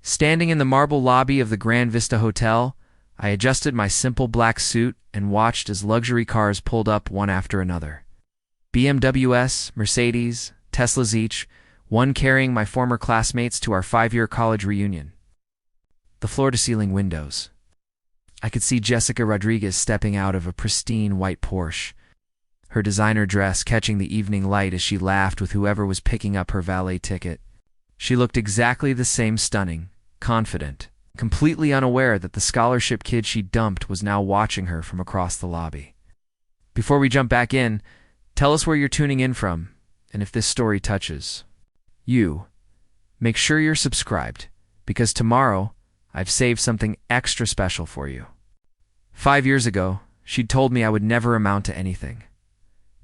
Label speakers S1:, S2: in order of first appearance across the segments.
S1: Standing in the marble lobby of the Grand Vista Hotel, I adjusted my simple black suit and watched as luxury cars pulled up one after another. BMWs, Mercedes, Teslas each, one carrying my former classmates to our 5-year college reunion. The floor-to-ceiling windows. I could see Jessica Rodriguez stepping out of a pristine white Porsche, her designer dress catching the evening light as she laughed with whoever was picking up her valet ticket. She looked exactly the same, stunning, confident, completely unaware that the scholarship kid she dumped was now watching her from across the lobby. Before we jump back in, tell us where you're tuning in from, and if this story touches you, make sure you're subscribed, because tomorrow I've saved something extra special for you. 5 years ago, she'd told me I would never amount to anything.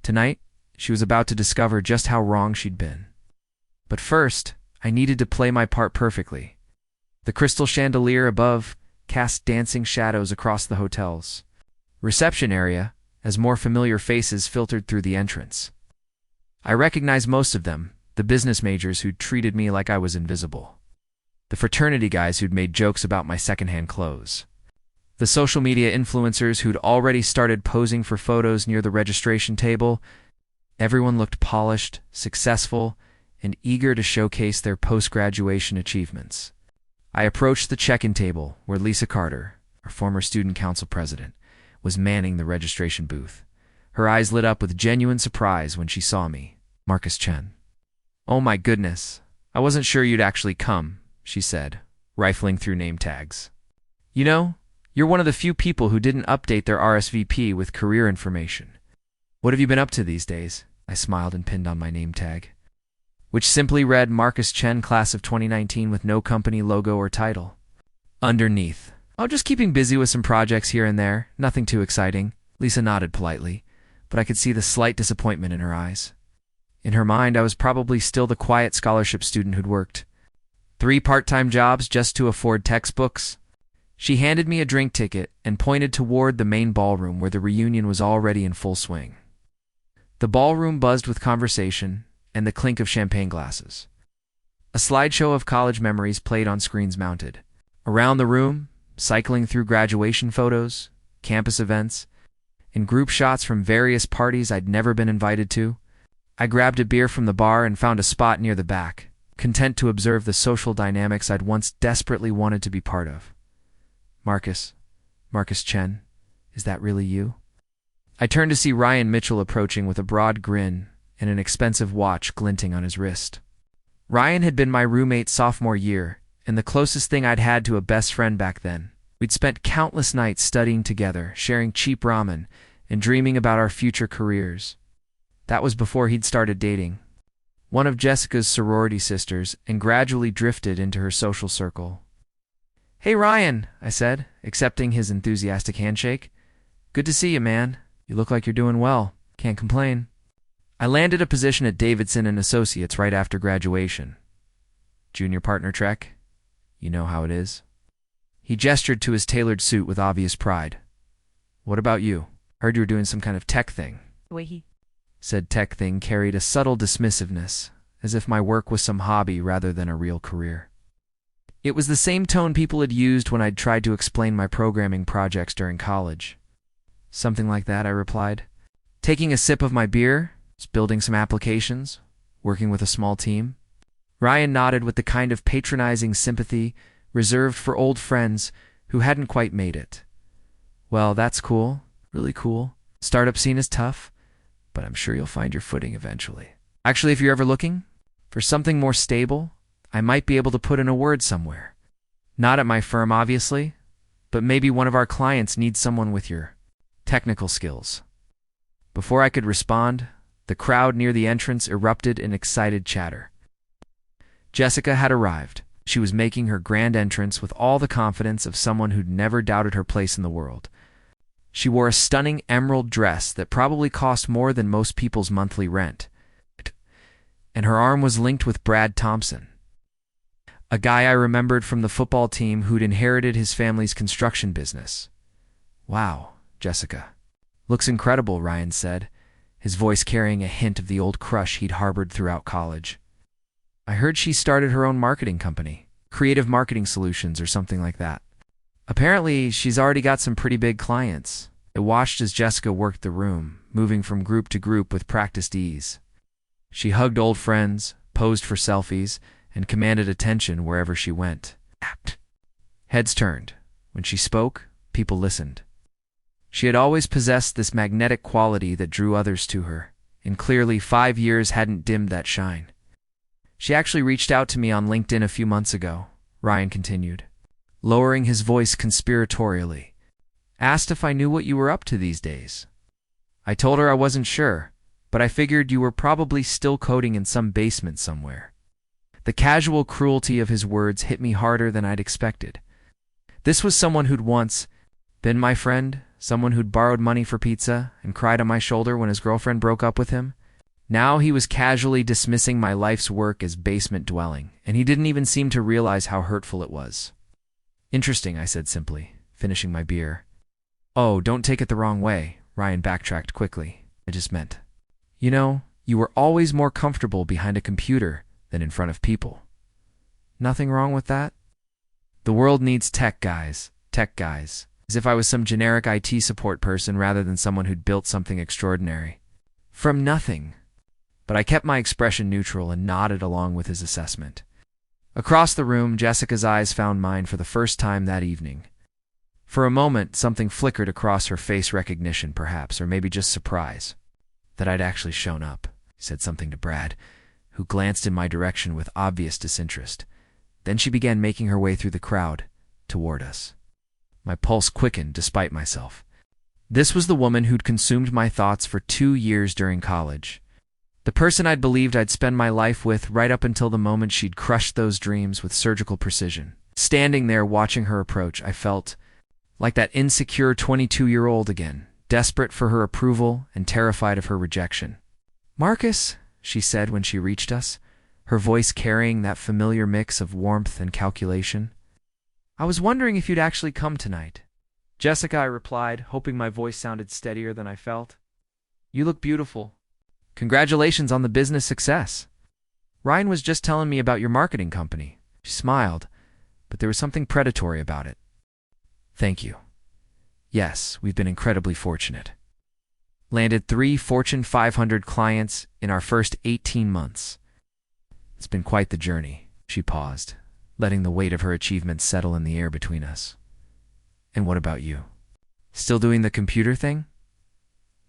S1: Tonight, she was about to discover just how wrong she'd been. But first, I needed to play my part perfectly. The crystal chandelier above cast dancing shadows across the hotel's reception area as more familiar faces filtered through the entrance. I recognized most of them, the business majors who'd treated me like I was invisible, the fraternity guys who'd made jokes about my secondhand clothes, the social media influencers who'd already started posing for photos near the registration table. Everyone looked polished, successful, and eager to showcase their post-graduation achievements. I approached the check-in table where Lisa Carter, our former student council president, was manning the registration booth. Her eyes lit up with genuine surprise when she saw me, Marcus Chen. "Oh my goodness, I wasn't sure you'd actually come," she said, rifling through name tags. "You know, you're one of the few people who didn't update their RSVP with career information. What have you been up to these days?" I smiled and pinned on my name tag, which simply read Marcus Chen, class of 2019, with no company logo or title. Underneath, "Oh, just keeping busy with some projects here and there, nothing too exciting." Lisa nodded politely, but I could see the slight disappointment in her eyes. In her mind, I was probably still the quiet scholarship student who'd worked 3 part-time jobs just to afford textbooks. She handed me a drink ticket and pointed toward the main ballroom where the reunion was already in full swing. The ballroom buzzed with conversation and the clink of champagne glasses. A slideshow of college memories played on screens mounted. Around the room, cycling through graduation photos, campus events, and group shots from various parties I'd never been invited to, I grabbed a beer from the bar and found a spot near the back, content to observe the social dynamics I'd once desperately wanted to be part of. Marcus Chen, is that really you?" I turned to see Ryan Mitchell approaching with a broad grin and an expensive watch glinting on his wrist. Ryan had been my roommate sophomore year, and the closest thing I'd had to a best friend back then. We'd spent countless nights studying together, sharing cheap ramen, and dreaming about our future careers. That was before he'd started dating one of Jessica's sorority sisters and gradually drifted into her social circle. "Hey Ryan," I said, accepting his enthusiastic handshake. "Good to see you, man. You look like you're doing well. Can't complain." I landed a position at Davidson and Associates right after graduation. Junior partner trek. You know how it is. He gestured to his tailored suit with obvious pride. "What about you? Heard you were doing some kind of tech thing." Said tech thing carried a subtle dismissiveness, as if my work was some hobby rather than a real career. It was the same tone people had used when I'd tried to explain my programming projects during college. "Something like that," I replied, taking a sip of my beer, building some applications, working with a small team. Ryan nodded with the kind of patronizing sympathy reserved for old friends who hadn't quite made it. "Well, that's cool, really cool. Startup scene is tough, but I'm sure you'll find your footing eventually. Actually, if you're ever looking for something more stable, I might be able to put in a word somewhere. Not at my firm, obviously, but maybe one of our clients needs someone with your technical skills." Before I could respond, the crowd near the entrance erupted in excited chatter. Jessica had arrived. She was making her grand entrance with all the confidence of someone who'd never doubted her place in the world. She wore a stunning emerald dress that probably cost more than most people's monthly rent, and her arm was linked with Brad Thompson, a guy I remembered from the football team who'd inherited his family's construction business. "Wow, Jessica. Looks incredible," Ryan said, his voice carrying a hint of the old crush he'd harbored throughout college. "I heard she started her own marketing company, Creative Marketing Solutions or something like that. Apparently, she's already got some pretty big clients. I watched as Jessica worked the room, moving from group to group with practiced ease. She hugged old friends, posed for selfies, and commanded attention wherever she went. Heads turned. When she spoke, people listened. She had always possessed this magnetic quality that drew others to her, and clearly 5 years hadn't dimmed that shine. She actually reached out to me on LinkedIn a few months ago, Ryan continued, lowering his voice conspiratorially. Asked if I knew what you were up to these days. I told her I wasn't sure, but I figured you were probably still coding in some basement somewhere. The casual cruelty of his words hit me harder than I'd expected. This was someone who'd once been my friend, someone who'd borrowed money for pizza and cried on my shoulder when his girlfriend broke up with him. Now he was casually dismissing my life's work as basement dwelling, and he didn't even seem to realize how hurtful it was. Interesting, I said simply, finishing my beer. Oh, don't take it the wrong way, Ryan backtracked quickly. I just meant, you were always more comfortable behind a computer than in front of people. Nothing wrong with that? The world needs tech guys, as if I was some generic IT support person rather than someone who'd built something extraordinary. From nothing. But I kept my expression neutral and nodded along with his assessment. Across the room, Jessica's eyes found mine for the first time that evening. For a moment, something flickered across her face, recognition perhaps, or maybe just surprise. That I'd actually shown up. I said something to Brad, who glanced in my direction with obvious disinterest. Then she began making her way through the crowd, toward us. My pulse quickened despite myself. This was the woman who'd consumed my thoughts for 2 years during college. The person I'd believed I'd spend my life with right up until the moment she'd crushed those dreams with surgical precision. Standing there watching her approach, I felt like that insecure 22-year-old again, desperate for her approval and terrified of her rejection. "Marcus," she said when she reached us, her voice carrying that familiar mix of warmth and calculation. "I was wondering if you'd actually come tonight." "Jessica," I replied, hoping my voice sounded steadier than I felt. "You look beautiful. Congratulations on the business success. Ryan was just telling me about your marketing company." She smiled, but there was something predatory about it. "Thank you. Yes, we've been incredibly fortunate. Landed 3 Fortune 500 clients in our first 18 months. It's been quite the journey." She paused, letting the weight of her achievements settle in the air between us. "And what about you? Still doing the computer thing?"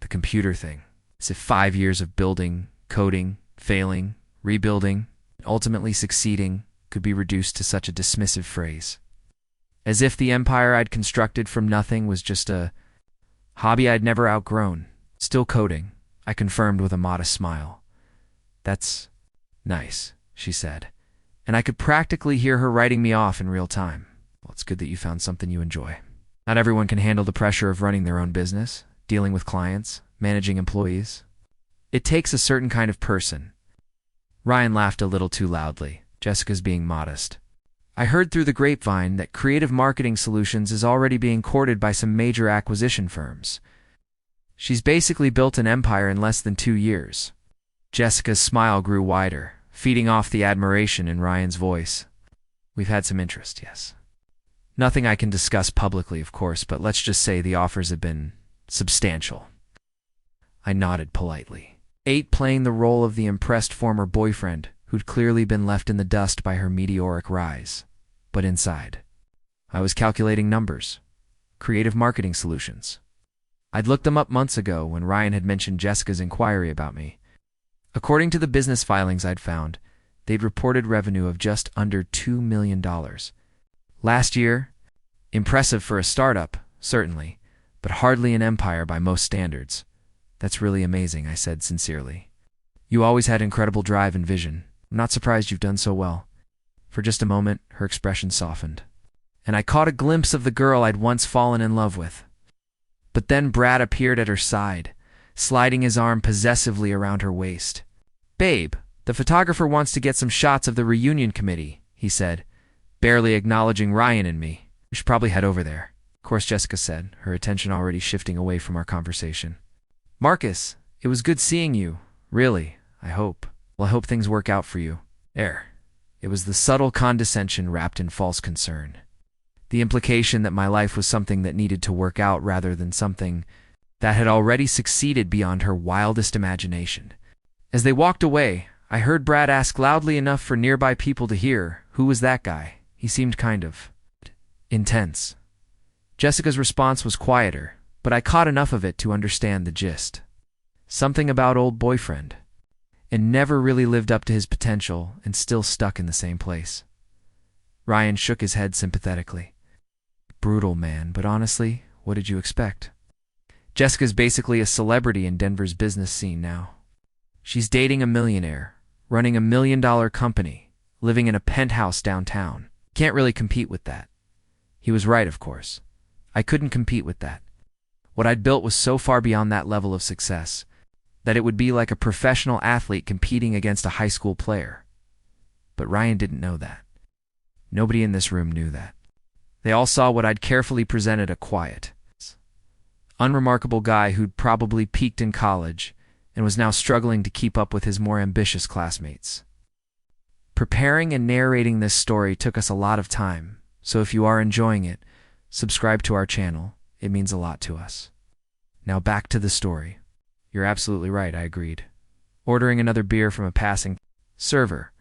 S1: The computer thing. As if 5 years of building, coding, failing, rebuilding, and ultimately succeeding could be reduced to such a dismissive phrase. As if the empire I'd constructed from nothing was just a hobby I'd never outgrown. "Still coding," I confirmed with a modest smile. "That's nice," she said, and I could practically hear her writing me off in real time. "Well, it's good that you found something you enjoy. Not everyone can handle the pressure of running their own business, dealing with clients, managing employees. It takes a certain kind of person." Ryan laughed a little too loudly. Jessica's being modest. "I heard through the grapevine that Creative Marketing Solutions is already being courted by some major acquisition firms. She's basically built an empire in less than 2 years." Jessica's smile grew wider, feeding off the admiration in Ryan's voice. "We've had some interest, yes. Nothing I can discuss publicly, of course, but let's just say the offers have been substantial." I nodded politely. 8 playing the role of the impressed former boyfriend who'd clearly been left in the dust by her meteoric rise. But inside, I was calculating numbers. Creative Marketing Solutions. I'd looked them up months ago when Ryan had mentioned Jessica's inquiry about me. According to the business filings I'd found, they'd reported revenue of just under $2 million. Last year, impressive for a startup, certainly, but hardly an empire by most standards. "That's really amazing," I said sincerely. "You always had incredible drive and vision. I'm not surprised you've done so well." For just a moment, her expression softened, and I caught a glimpse of the girl I'd once fallen in love with. But then Brad appeared at her side, sliding his arm possessively around her waist. "Babe, the photographer wants to get some shots of the reunion committee," he said, barely acknowledging Ryan and me. "We should probably head over there," of course Jessica said, her attention already shifting away from our conversation. "Marcus, it was good seeing you. Really, I hope. Well, I hope things work out for you. It was the subtle condescension wrapped in false concern. The implication that my life was something that needed to work out rather than something that had already succeeded beyond her wildest imagination. As they walked away, I heard Brad ask loudly enough for nearby people to hear, "Who was that guy? He seemed kind of intense." Jessica's response was quieter, but I caught enough of it to understand the gist. Something about old boyfriend, and never really lived up to his potential and still stuck in the same place. Ryan shook his head sympathetically. Brutal, man, but honestly, what did you expect? Jessica's basically a celebrity in Denver's business scene now. She's dating a millionaire, running $1 million company, living in a penthouse downtown. Can't really compete with that. He was right, of course. I couldn't compete with that. What I'd built was so far beyond that level of success that it would be like a professional athlete competing against a high school player. But Ryan didn't know that. Nobody in this room knew that. They all saw what I'd carefully presented: a quiet, unremarkable guy who'd probably peaked in college and was now struggling to keep up with his more ambitious classmates. Preparing and narrating this story took us a lot of time, so if you are enjoying it, subscribe to our channel. It means a lot to us. Now back to the story. You're absolutely right, I agreed. Ordering another beer from a passing server.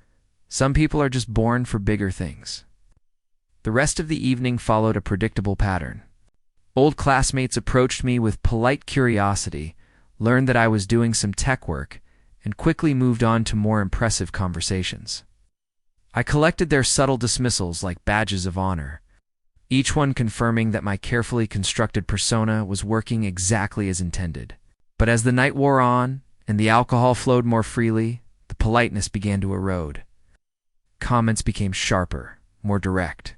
S1: Some people are just born for bigger things. The rest of the evening followed a predictable pattern. Old classmates approached me with polite curiosity, learned that I was doing some tech work, and quickly moved on to more impressive conversations. I collected their subtle dismissals like badges of honor, each one confirming that my carefully constructed persona was working exactly as intended. But as the night wore on and the alcohol flowed more freely, the politeness began to erode. Comments became sharper, more direct.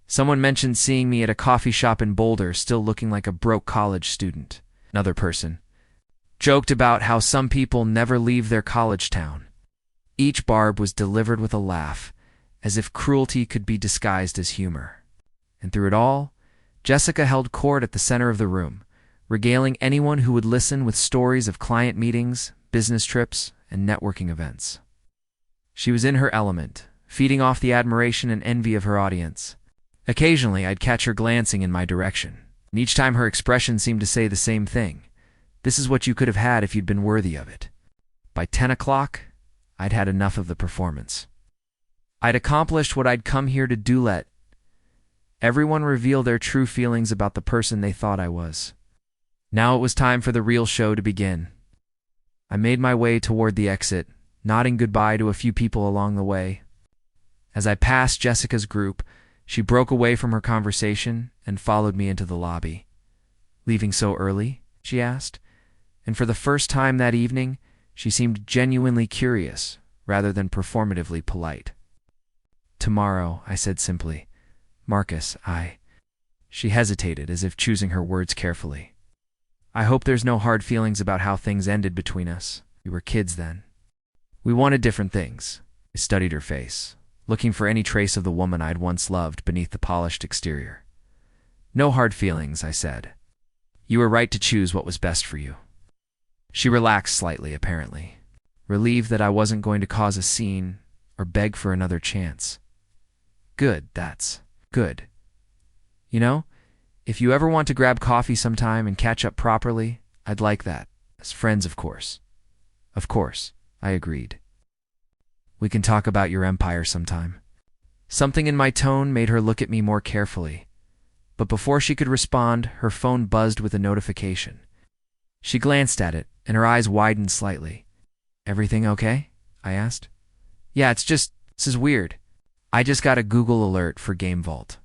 S1: Someone mentioned seeing me at a coffee shop in Boulder still looking like a broke college student. Another person joked about how some people never leave their college town. Each barb was delivered with a laugh, as if cruelty could be disguised as humor. And through it all, Jessica held court at the center of the room, regaling anyone who would listen with stories of client meetings, business trips, and networking events. She was in her element, feeding off the admiration and envy of her audience. Occasionally, I'd catch her glancing in my direction, and each time her expression seemed to say the same thing: "This is what you could have had if you'd been worthy of it." By 10 o'clock, I'd had enough of the performance. I'd accomplished what I'd come here to do: let everyone reveal their true feelings about the person they thought I was. Now it was time for the real show to begin. I made my way toward the exit, nodding goodbye to a few people along the way. As I passed Jessica's group, she broke away from her conversation and followed me into the lobby. "Leaving so early?" she asked, and for the first time that evening, she seemed genuinely curious rather than performatively polite. "Tomorrow," I said simply. "Marcus, She hesitated, as if choosing her words carefully. "I hope there's no hard feelings about how things ended between us. We were kids then. We wanted different things." I studied her face, looking for any trace of the woman I'd once loved beneath the polished exterior. "No hard feelings," I said. "You were right to choose what was best for you." She relaxed slightly, apparently, relieved that I wasn't going to cause a scene or beg for another chance. "Good, that's good. You know, if you ever want to grab coffee sometime and catch up properly, I'd like that. As friends, of course." "Of course," I agreed. "We can talk about your empire sometime." Something in my tone made her look at me more carefully, but before she could respond, her phone buzzed with a notification. She glanced at it, and her eyes widened slightly. "Everything okay?" I asked. "Yeah, this is weird. I just got a Google alert for Game Vault.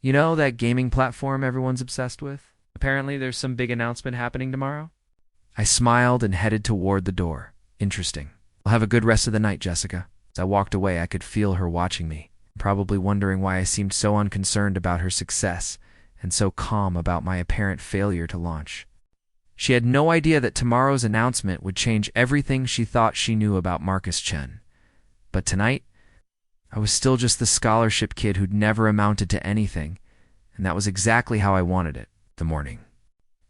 S1: You know, that gaming platform everyone's obsessed with? Apparently there's some big announcement happening tomorrow." I smiled and headed toward the door. "Interesting. I'll have a good rest of the night, Jessica." As I walked away, I could feel her watching me, probably wondering why I seemed so unconcerned about her success and so calm about my apparent failure to launch. She had no idea that tomorrow's announcement would change everything she thought she knew about Marcus Chen. But tonight, I was still just the scholarship kid who'd never amounted to anything, and that was exactly how I wanted it. The morning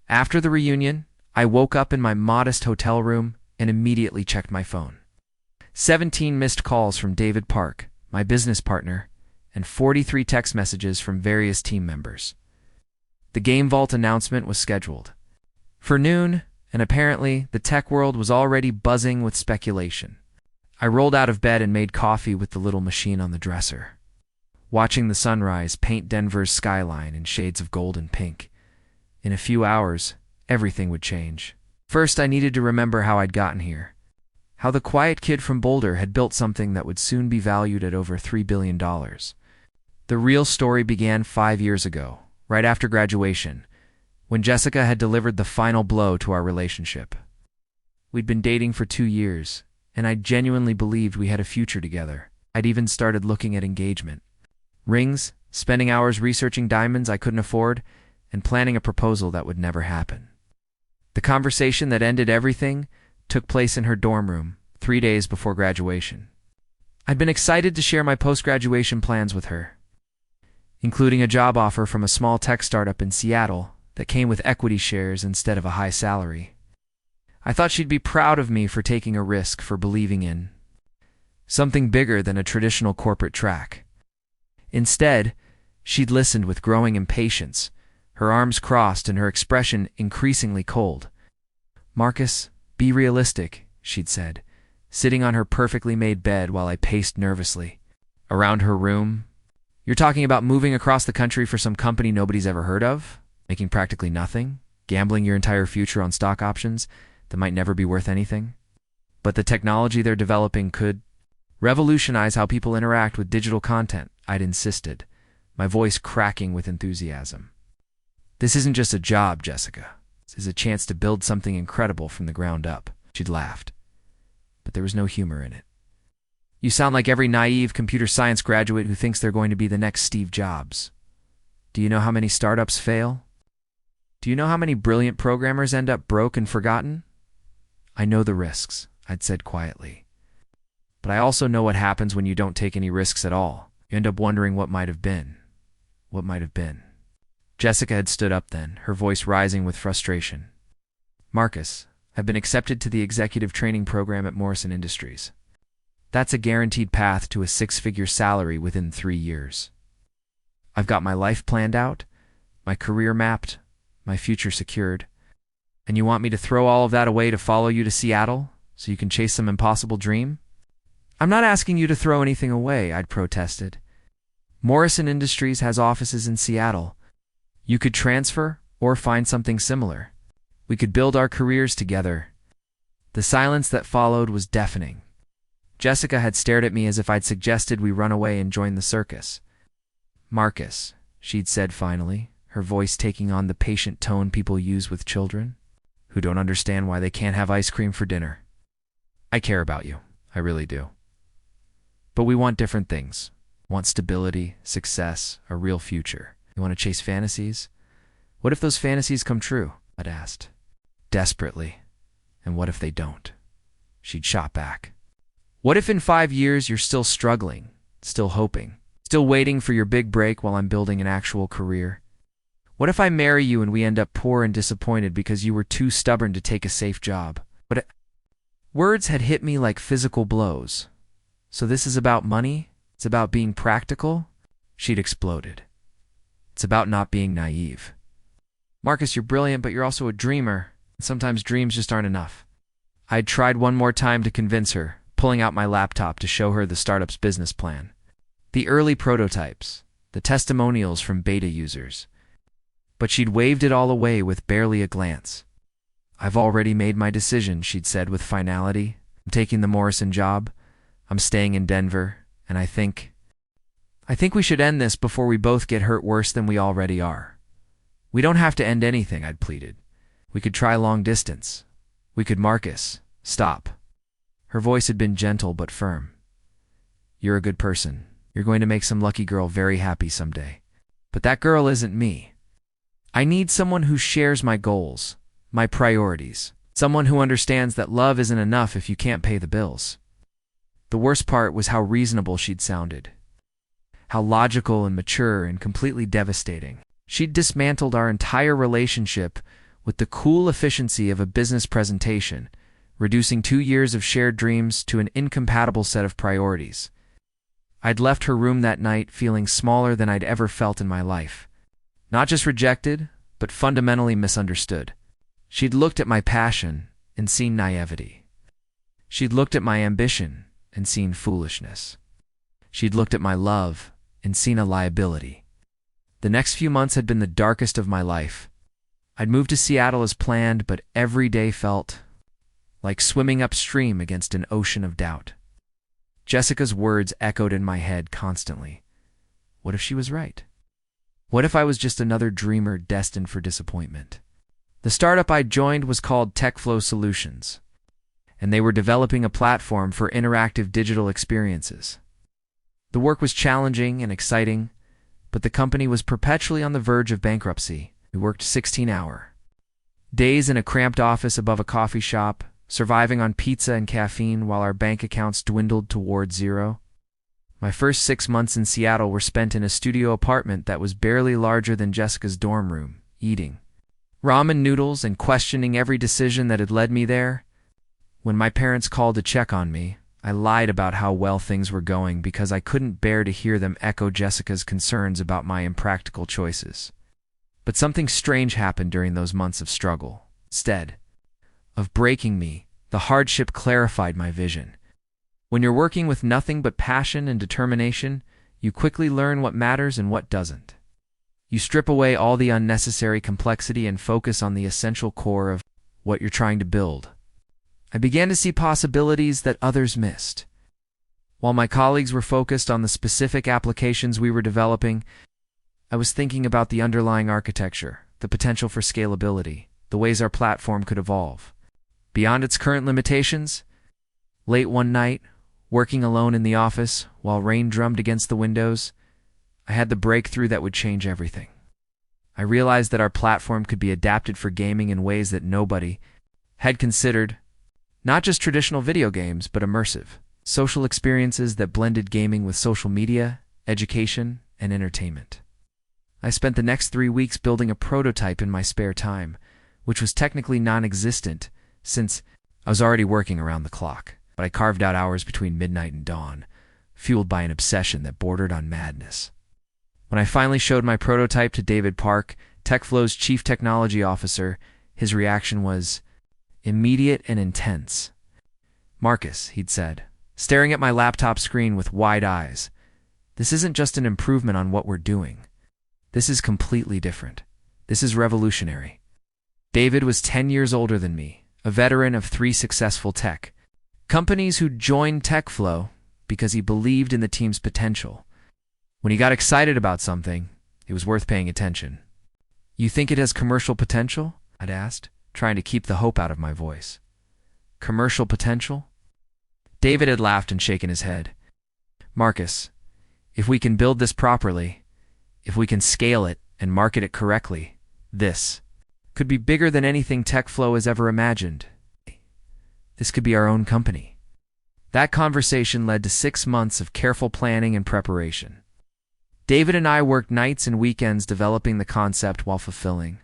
S1: after the reunion, I woke up in my modest hotel room and immediately checked my phone. 17 missed calls from David Park, my business partner, and 43 text messages from various team members. The Game Vault announcement was scheduled for noon, and apparently the tech world was already buzzing with speculation. I rolled out of bed and made coffee with the little machine on the dresser, watching the sunrise paint Denver's skyline in shades of gold and pink. In a few hours, everything would change. First, I needed to remember how I'd gotten here. How the quiet kid from Boulder had built something that would soon be valued at over $3 billion. The real story began 5 years ago, right after graduation, when Jessica had delivered the final blow to our relationship. We'd been dating for 2 years, and I genuinely believed we had a future together. I'd even started looking at engagement. Rings, spending hours researching diamonds I couldn't afford, and planning a proposal that would never happen. The conversation that ended everything took place in her dorm room 3 days before graduation. I'd been excited to share my post-graduation plans with her, including a job offer from a small tech startup in Seattle that came with equity shares instead of a high salary. I thought she'd be proud of me for taking a risk, for believing in something bigger than a traditional corporate track. Instead, she'd listened with growing impatience, her arms crossed and her expression increasingly cold. "Marcus, be realistic," she'd said, sitting on her perfectly made bed while I paced nervously around her room. "You're talking about moving across the country for some company nobody's ever heard of? Making practically nothing? Gambling your entire future on stock options that might never be worth anything? But the technology they're developing could revolutionize how people interact with digital content," I'd insisted, my voice cracking with enthusiasm. "This isn't just a job, Jessica. This is a chance to build something incredible from the ground up." She'd laughed, but there was no humor in it. "You sound like every naive computer science graduate who thinks they're going to be the next Steve Jobs. Do you know how many startups fail? Do you know how many brilliant programmers end up broke and forgotten?" "I know the risks," I'd said quietly. "But I also know what happens when you don't take any risks at all. You end up wondering what might have been. What might have been." Jessica had stood up then, her voice rising with frustration. "Marcus, I've been accepted to the executive training program at Morrison Industries. That's a guaranteed path to a 6-figure salary within 3 years. I've got my life planned out, my career mapped, my future secured. And you want me to throw all of that away to follow you to Seattle so you can chase some impossible dream?" "I'm not asking you to throw anything away," I'd protested. "Morrison Industries has offices in Seattle. You could transfer or find something similar. We could build our careers together." The silence that followed was deafening. Jessica had stared at me as if I'd suggested we run away and join the circus. "Marcus," she'd said finally, her voice taking on the patient tone people use with children who don't understand why they can't have ice cream for dinner. "I care about you. I really do. But we want different things. We want stability, success, a real future. You want to chase fantasies? What if those fantasies come true?" I'd asked, desperately. "And what if they don't?" She'd shot back. "What if in 5 years you're still struggling, still hoping, still waiting for your big break while I'm building an actual career? What if I marry you and we end up poor and disappointed because you were too stubborn to take a safe job?" Words had hit me like physical blows. "So this is about money? It's about being practical?" She'd exploded. "It's about not being naive. Marcus, you're brilliant, but you're also a dreamer. And sometimes dreams just aren't enough." I'd tried one more time to convince her, pulling out my laptop to show her the startup's business plan. The early prototypes, the testimonials from beta users. But she'd waved it all away with barely a glance. "I've already made my decision," she'd said with finality. "I'm taking the Morrison job. I'm staying in Denver, and I think we should end this before we both get hurt worse than we already are." "We don't have to end anything," I'd pleaded. "We could try long distance. We could." "Marcus, stop." Her voice had been gentle but firm. "You're a good person. You're going to make some lucky girl very happy someday. But that girl isn't me. I need someone who shares my goals, my priorities. Someone who understands that love isn't enough if you can't pay the bills." The worst part was how reasonable she'd sounded. How logical and mature and completely devastating. She'd dismantled our entire relationship with the cool efficiency of a business presentation, reducing 2 years of shared dreams to an incompatible set of priorities. I'd left her room that night feeling smaller than I'd ever felt in my life. Not just rejected, but fundamentally misunderstood. She'd looked at my passion and seen naivety. She'd looked at my ambition and seen foolishness. She'd looked at my love and seen a liability. The next few months had been the darkest of my life. I'd moved to Seattle as planned, but every day felt like swimming upstream against an ocean of doubt. Jessica's words echoed in my head constantly. What if she was right? What if I was just another dreamer destined for disappointment? The startup I joined was called TechFlow Solutions, and they were developing a platform for interactive digital experiences. The work was challenging and exciting, but the company was perpetually on the verge of bankruptcy. We worked 16-hour days in a cramped office above a coffee shop, surviving on pizza and caffeine while our bank accounts dwindled toward zero. My first 6 months in Seattle were spent in a studio apartment that was barely larger than Jessica's dorm room, eating ramen noodles and questioning every decision that had led me there. When my parents called to check on me, I lied about how well things were going because I couldn't bear to hear them echo Jessica's concerns about my impractical choices. But something strange happened during those months of struggle. Instead of breaking me, the hardship clarified my vision. When you're working with nothing but passion and determination, you quickly learn what matters and what doesn't. You strip away all the unnecessary complexity and focus on the essential core of what you're trying to build. I began to see possibilities that others missed. While my colleagues were focused on the specific applications we were developing, I was thinking about the underlying architecture, the potential for scalability, the ways our platform could evolve. Beyond its current limitations, late one night, working alone in the office while rain drummed against the windows, I had the breakthrough that would change everything. I realized that our platform could be adapted for gaming in ways that nobody had considered, not just traditional video games, but immersive, social experiences that blended gaming with social media, education, and entertainment. I spent the next 3 weeks building a prototype in my spare time, which was technically non-existent since I was already working around the clock. But I carved out hours between midnight and dawn, fueled by an obsession that bordered on madness. When I finally showed my prototype to David Park, TechFlow's chief technology officer, his reaction was immediate and intense. "Marcus," he'd said, staring at my laptop screen with wide eyes, "this isn't just an improvement on what we're doing. This is completely different. This is revolutionary." David was 10 years older than me, a veteran of 3 successful tech companies who joined TechFlow because he believed in the team's potential. When he got excited about something, it was worth paying attention. "You think it has commercial potential?" I'd asked, trying to keep the hope out of my voice. "Commercial potential?" David had laughed and shaken his head. "Marcus, if we can build this properly, if we can scale it and market it correctly, this could be bigger than anything TechFlow has ever imagined. This could be our own company." That conversation led to 6 months of careful planning and preparation. David and I worked nights and weekends developing the concept while fulfilling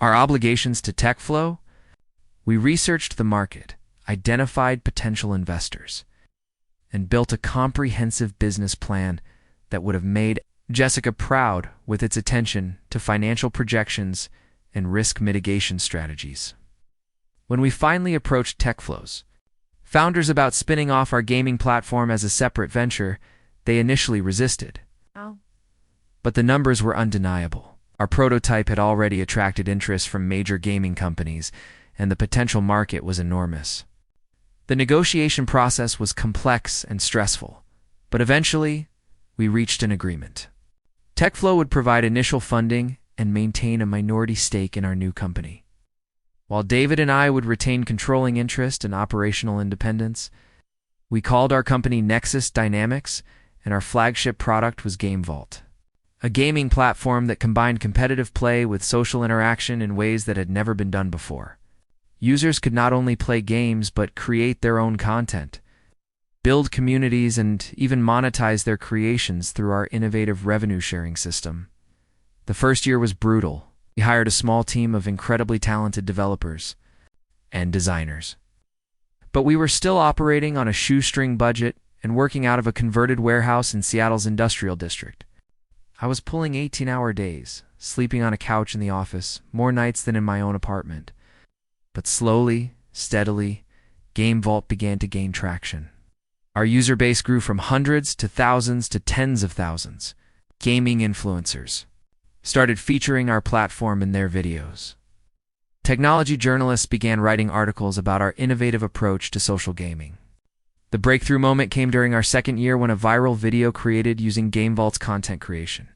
S1: our obligations to TechFlow. We researched the market, identified potential investors, and built a comprehensive business plan that would have made Jessica proud with its attention to financial projections and risk mitigation strategies. When we finally approached TechFlow's founders about spinning off our gaming platform as a separate venture, they initially resisted. But the numbers were undeniable. Our prototype had already attracted interest from major gaming companies, and the potential market was enormous. The negotiation process was complex and stressful, but eventually, we reached an agreement. TechFlow would provide initial funding and maintain a minority stake in our new company, while David and I would retain controlling interest and operational independence. We called our company Nexus Dynamics, and our flagship product was Game Vault, a gaming platform that combined competitive play with social interaction in ways that had never been done before. Users could not only play games but create their own content, build communities, and even monetize their creations through our innovative revenue-sharing system. The first year was brutal. We hired a small team of incredibly talented developers and designers. But we were still operating on a shoestring budget and working out of a converted warehouse in Seattle's industrial district. I was pulling 18-hour days, sleeping on a couch in the office, more nights than in my own apartment. But slowly, steadily, Game Vault began to gain traction. Our user base grew from hundreds to thousands to tens of thousands. Gaming influencers started featuring our platform in their videos. Technology journalists began writing articles about our innovative approach to social gaming. The breakthrough moment came during our second year when a viral video created using Game Vault's content creation.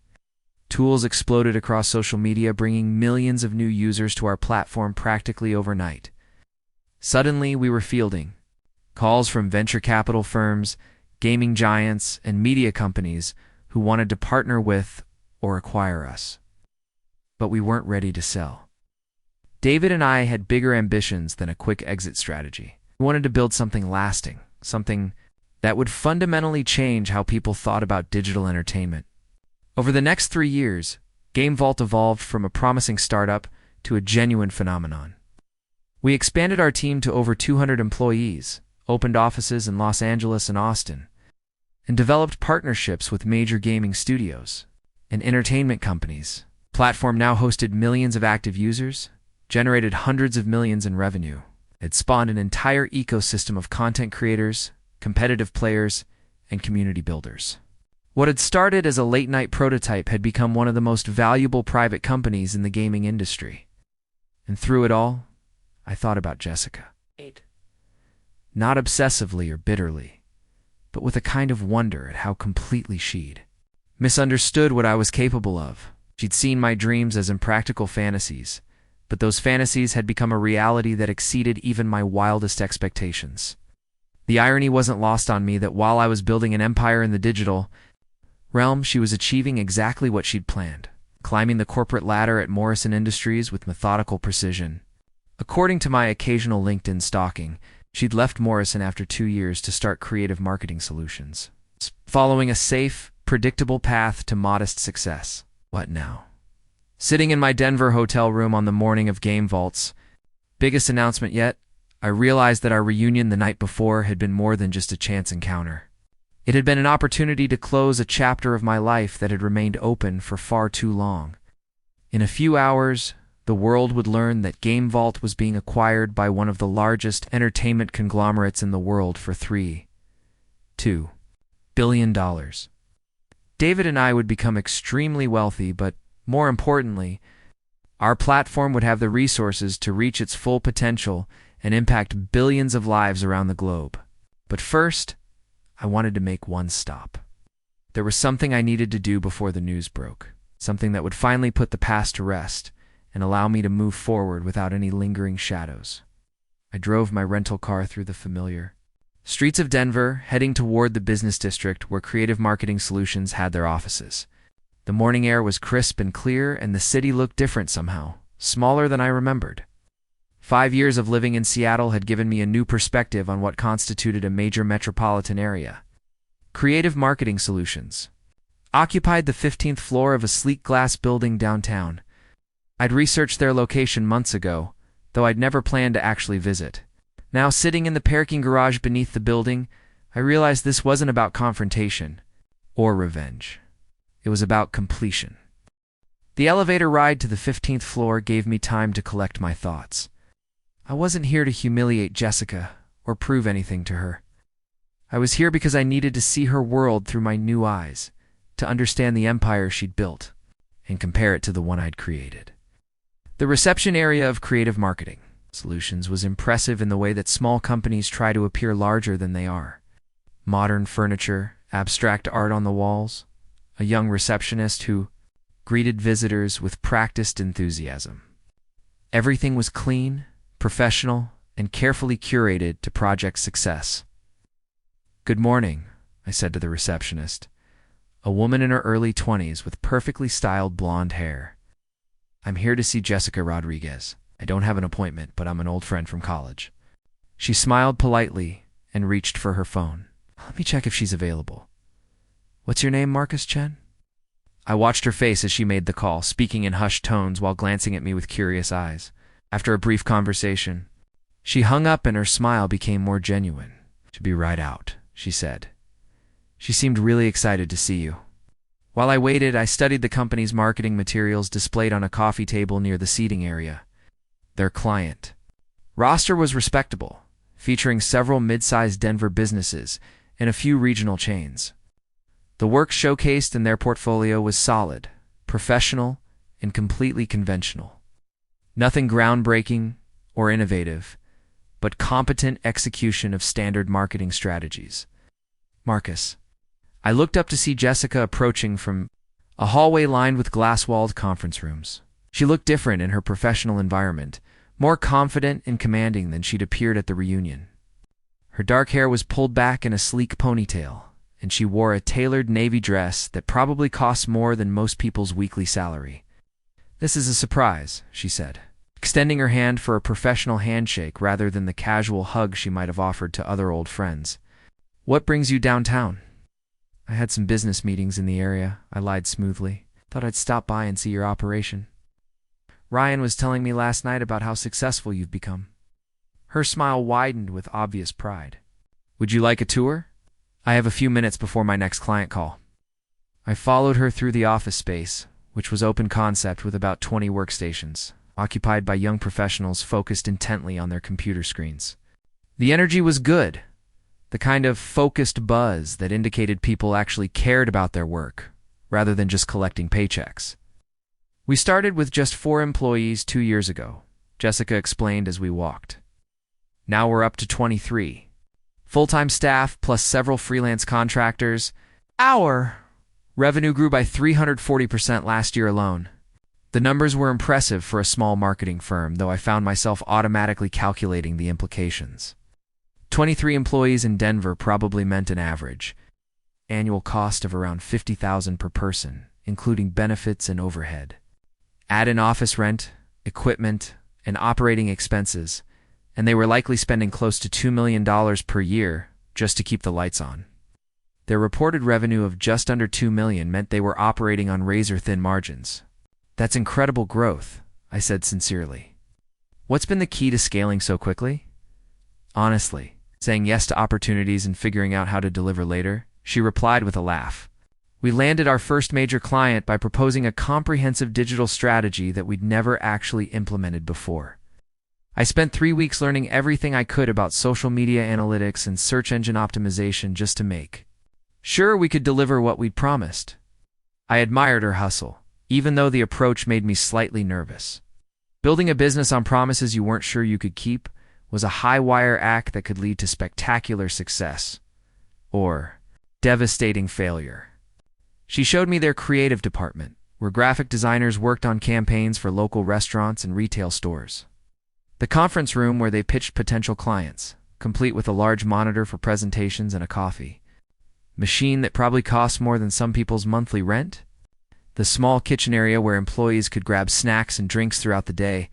S1: Tools exploded across social media, bringing millions of new users to our platform practically overnight. Suddenly, we were fielding calls from venture capital firms, gaming giants, and media companies who wanted to partner with or acquire us. But we weren't ready to sell. David and I had bigger ambitions than a quick exit strategy. We wanted to build something lasting, something that would fundamentally change how people thought about digital entertainment. Over the next 3 years, Game Vault evolved from a promising startup to a genuine phenomenon. We expanded our team to over 200 employees, opened offices in Los Angeles and Austin, and developed partnerships with major gaming studios and entertainment companies. The platform now hosted millions of active users, generated hundreds of millions in revenue. It spawned an entire ecosystem of content creators, competitive players, and community builders. What had started as a late-night prototype had become one of the most valuable private companies in the gaming industry. And through it all, I thought about Jessica. Not obsessively or bitterly, but with a kind of wonder at how completely she'd misunderstood what I was capable of. She'd seen my dreams as impractical fantasies, but those fantasies had become a reality that exceeded even my wildest expectations. The irony wasn't lost on me that while I was building an empire in the digital realm, she was achieving exactly what she'd planned, climbing the corporate ladder at Morrison Industries with methodical precision. According to my occasional LinkedIn stalking, she'd left Morrison after 2 years to start Creative Marketing Solutions, following a safe, predictable path to modest success. What now? Sitting in my Denver hotel room on the morning of Game Vault's biggest announcement yet, I realized that our reunion the night before had been more than just a chance encounter. It had been an opportunity to close a chapter of my life that had remained open for far too long. In a few hours, the world would learn that Game Vault was being acquired by one of the largest entertainment conglomerates in the world for $3.2 billion. David and I would become extremely wealthy, but more importantly, our platform would have the resources to reach its full potential and impact billions of lives around the globe. But first, I wanted to make one stop. There was something I needed to do before the news broke, something that would finally put the past to rest and allow me to move forward without any lingering shadows. I drove my rental car through the familiar streets of Denver, heading toward the business district where Creative Marketing Solutions had their offices. The morning air was crisp and clear, and the city looked different somehow, smaller than I remembered. 5 years of living in Seattle had given me a new perspective on what constituted a major metropolitan area. Creative Marketing Solutions occupied the 15th floor of a sleek glass building downtown. I'd researched their location months ago, though I'd never planned to actually visit. Now, sitting in the parking garage beneath the building, I realized this wasn't about confrontation or revenge. It was about completion. The elevator ride to the 15th floor gave me time to collect my thoughts. I wasn't here to humiliate Jessica or prove anything to her. I was here because I needed to see her world through my new eyes, to understand the empire she'd built, and compare it to the one I'd created. The reception area of Creative Marketing Solutions was impressive in the way that small companies try to appear larger than they are. Modern furniture, abstract art on the walls, a young receptionist who greeted visitors with practiced enthusiasm. Everything was clean, professional, and carefully curated to project success. "Good morning," I said to the receptionist, a woman in her early 20s with perfectly styled blonde hair. "I'm here to see Jessica Rodriguez. I don't have an appointment, but I'm an old friend from college." She smiled politely and reached for her phone. "Let me check if she's available. What's your name, Marcus Chen?" I watched her face as she made the call, speaking in hushed tones while glancing at me with curious eyes. After a brief conversation, She hung up and her smile became more genuine. "To be right out," she said. She seemed really excited to see you. While I waited, I studied the company's marketing materials displayed on a coffee table near the seating area. Their client roster was respectable, featuring several mid-sized Denver businesses and a few regional chains. The work showcased in their portfolio was solid, professional, and completely conventional. Nothing groundbreaking or innovative, but competent execution of standard marketing strategies. Marcus. I looked up to see Jessica approaching from a hallway lined with glass-walled conference rooms. She looked different in her professional environment, more confident and commanding than she'd appeared at the reunion. Her dark hair was pulled back in a sleek ponytail, and she wore a tailored navy dress that probably cost more than most people's weekly salary. "This is a surprise," she said, extending her hand for a professional handshake rather than the casual hug she might have offered to other old friends. "What brings you downtown?" "I had some business meetings in the area," I lied smoothly. "Thought I'd stop by and see your operation. Ryan was telling me last night about how successful you've become." Her smile widened with obvious pride. "Would you like a tour? I have a few minutes before my next client call." I followed her through the office space, which was open concept with about 20 workstations, occupied by young professionals focused intently on their computer screens. The energy was good, the kind of focused buzz that indicated people actually cared about their work, rather than just collecting paychecks. "We started with just 4 employees 2 years ago," Jessica explained as we walked. "Now we're up to 23. Full-time staff plus several freelance contractors. Our revenue grew by 340% last year alone." The numbers were impressive for a small marketing firm, though I found myself automatically calculating the implications. 23 employees in Denver probably meant an average annual cost of around $50,000 per person, including benefits and overhead. Add in office rent, equipment, and operating expenses, and they were likely spending close to $2 million per year just to keep the lights on. Their reported revenue of just under $2 million meant they were operating on razor-thin margins. "That's incredible growth," I said sincerely. "What's been the key to scaling so quickly?" "Honestly, saying yes to opportunities and figuring out how to deliver later," she replied with a laugh. "We landed our first major client by proposing a comprehensive digital strategy that we'd never actually implemented before. I spent 3 weeks learning everything I could about social media analytics and search engine optimization just to make sure we could deliver what we'd promised." I admired her hustle, even though the approach made me slightly nervous. Building a business on promises you weren't sure you could keep was a high-wire act that could lead to spectacular success or devastating failure. She showed me their creative department, where graphic designers worked on campaigns for local restaurants and retail stores. The conference room where they pitched potential clients, complete with a large monitor for presentations and a coffee machine that probably cost more than some people's monthly rent. The small kitchen area where employees could grab snacks and drinks throughout the day.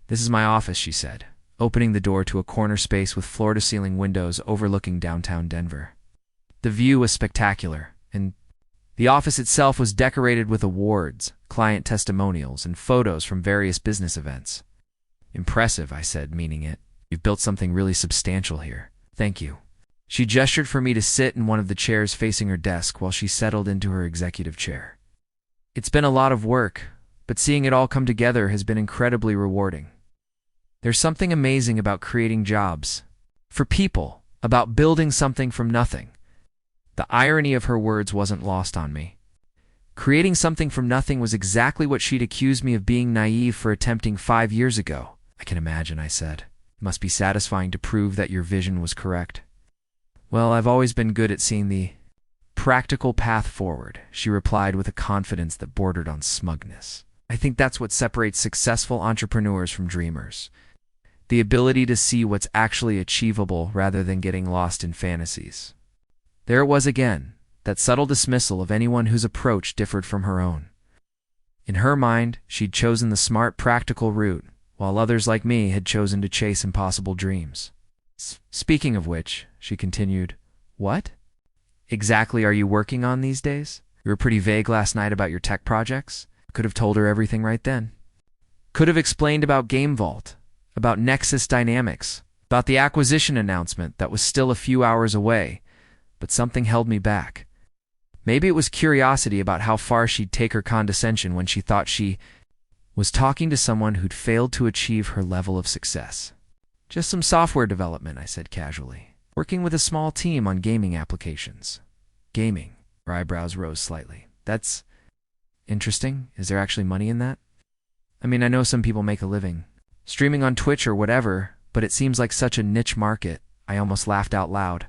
S1: "This is my office," she said, opening the door to a corner space with floor-to-ceiling windows overlooking downtown Denver. The view was spectacular, and the office itself was decorated with awards, client testimonials, and photos from various business events. "Impressive," I said, meaning it. "You've built something really substantial here." "Thank you." She gestured for me to sit in one of the chairs facing her desk while she settled into her executive chair. "It's been a lot of work, but seeing it all come together has been incredibly rewarding. There's something amazing about creating jobs for people, about building something from nothing." The irony of her words wasn't lost on me. Creating something from nothing was exactly what she'd accused me of being naive for attempting 5 years ago. "I can imagine," I said. "It must be satisfying to prove that your vision was correct." "Well, I've always been good at seeing the practical path forward," she replied with a confidence that bordered on smugness. "I think that's what separates successful entrepreneurs from dreamers. The ability to see what's actually achievable rather than getting lost in fantasies." There it was again, that subtle dismissal of anyone whose approach differed from her own. In her mind, she'd chosen the smart, practical route, while others like me had chosen to chase impossible dreams. "Speaking of which," she continued, "what exactly are you working on these days? You were pretty vague last night about your tech projects." Could have told her everything right then. Could have explained about Game Vault, about Nexus Dynamics, about the acquisition announcement that was still a few hours away, but something held me back. Maybe it was curiosity about how far she'd take her condescension when she thought she was talking to someone who'd failed to achieve her level of success. Just some software development, I said casually. Working with a small team on gaming applications. Gaming. Her eyebrows rose slightly. That's interesting. Is there actually money in that? I mean, I know some people make a living streaming on Twitch or whatever, but it seems like such a niche market. I almost laughed out loud.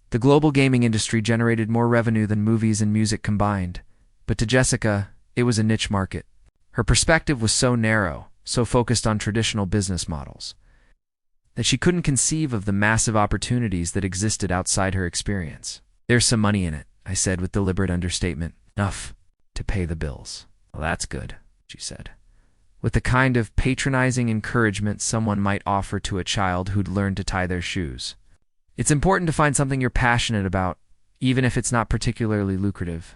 S1: The global gaming industry generated more revenue than movies and music combined, but to Jessica, it was a niche market. Her perspective was so narrow, so focused on traditional business models, that she couldn't conceive of the massive opportunities that existed outside her experience. There's some money in it, I said with deliberate understatement. Enough to pay the bills. Well, that's good, she said, with the kind of patronizing encouragement someone might offer to a child who'd learned to tie their shoes. It's important to find something you're passionate about, even if it's not particularly lucrative.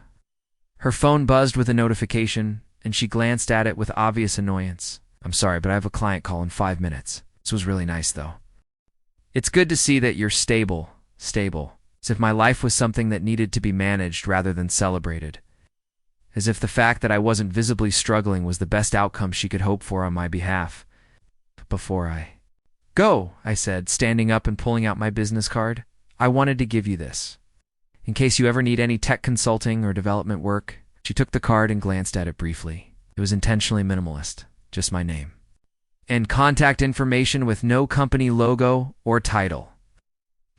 S1: Her phone buzzed with a notification, and she glanced at it with obvious annoyance. I'm sorry, but I have a client call in 5 minutes. This was really nice, though. It's good to see that you're stable. As if my life was something that needed to be managed rather than celebrated. As if the fact that I wasn't visibly struggling was the best outcome she could hope for on my behalf. Before I go, I said, standing up and pulling out my business card, I wanted to give you this. In case you ever need any tech consulting or development work. She took the card and glanced at it briefly. It was intentionally minimalist, just my name. And contact information with no company logo or title.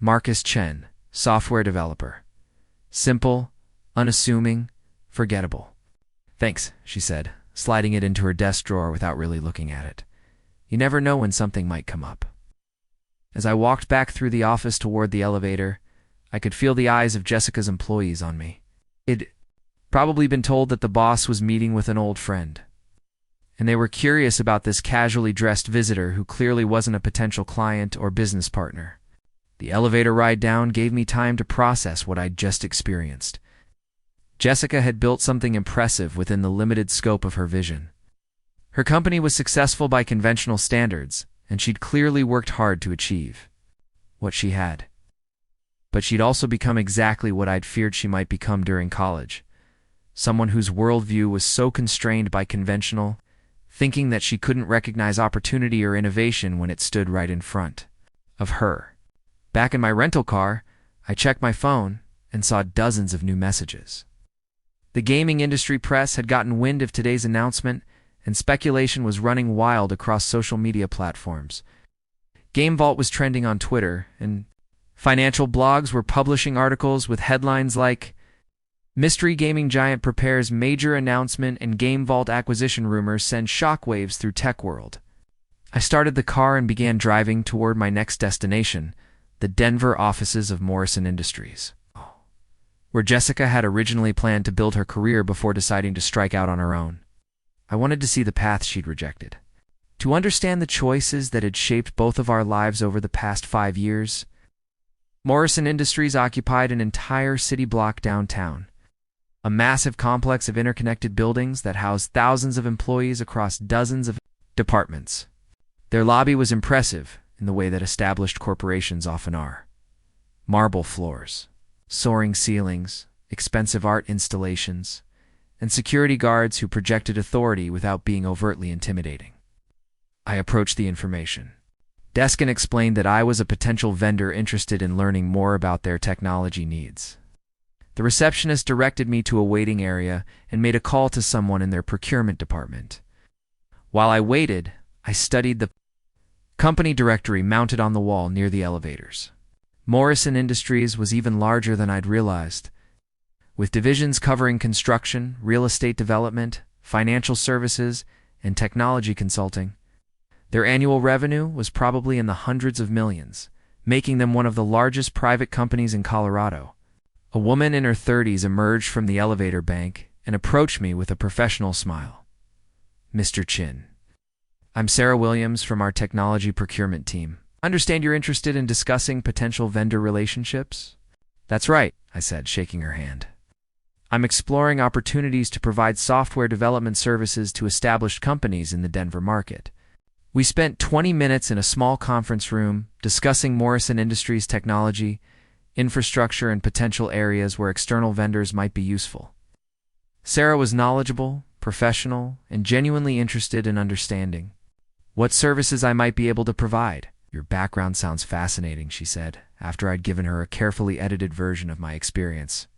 S1: Marcus Chen, software developer. Simple, unassuming, forgettable. Thanks, she said, sliding it into her desk drawer without really looking at it. You never know when something might come up. As I walked back through the office toward the elevator, I could feel the eyes of Jessica's employees on me. It'd probably been told that the boss was meeting with an old friend, and they were curious about this casually dressed visitor who clearly wasn't a potential client or business partner. The elevator ride down gave me time to process what I'd just experienced. Jessica had built something impressive within the limited scope of her vision. Her company was successful by conventional standards, and she'd clearly worked hard to achieve what she had. But she'd also become exactly what I'd feared she might become during college. Someone whose worldview was so constrained by conventional, thinking that she couldn't recognize opportunity or innovation when it stood right in front of her. Back in my rental car, I checked my phone and saw dozens of new messages. The gaming industry press had gotten wind of today's announcement, and speculation was running wild across social media platforms. Game Vault was trending on Twitter, and financial blogs were publishing articles with headlines like, Mystery gaming giant prepares major announcement and Game Vault acquisition rumors send shockwaves through tech world. I started the car and began driving toward my next destination, the Denver offices of Morrison Industries, where Jessica had originally planned to build her career before deciding to strike out on her own. I wanted to see the path she'd rejected, to understand the choices that had shaped both of our lives over the past 5 years. Morrison Industries occupied an entire city block downtown, a massive complex of interconnected buildings that housed thousands of employees across dozens of departments. Their lobby was impressive in the way that established corporations often are. Marble floors, soaring ceilings, expensive art installations, and security guards who projected authority without being overtly intimidating. I approached the information desk and explained that I was a potential vendor interested in learning more about their technology needs. The receptionist directed me to a waiting area and made a call to someone in their procurement department. While I waited, I studied the company directory mounted on the wall near the elevators. Morrison Industries was even larger than I'd realized, with divisions covering construction, real estate development, financial services, and technology consulting. Their annual revenue was probably in the hundreds of millions, making them one of the largest private companies in Colorado. A woman in her 30s emerged from the elevator bank and approached me with a professional smile. Mr. Chen, I'm Sarah Williams from our technology procurement team. Understand you're interested in discussing potential vendor relationships? That's right, I said, shaking her hand. I'm exploring opportunities to provide software development services to established companies in the Denver market. We spent 20 minutes in a small conference room discussing Morrison Industries technology, infrastructure, and potential areas where external vendors might be useful. Sarah was knowledgeable, professional, and genuinely interested in understanding what services I might be able to provide. "Your background sounds fascinating," she said, after I'd given her a carefully edited version of my experience.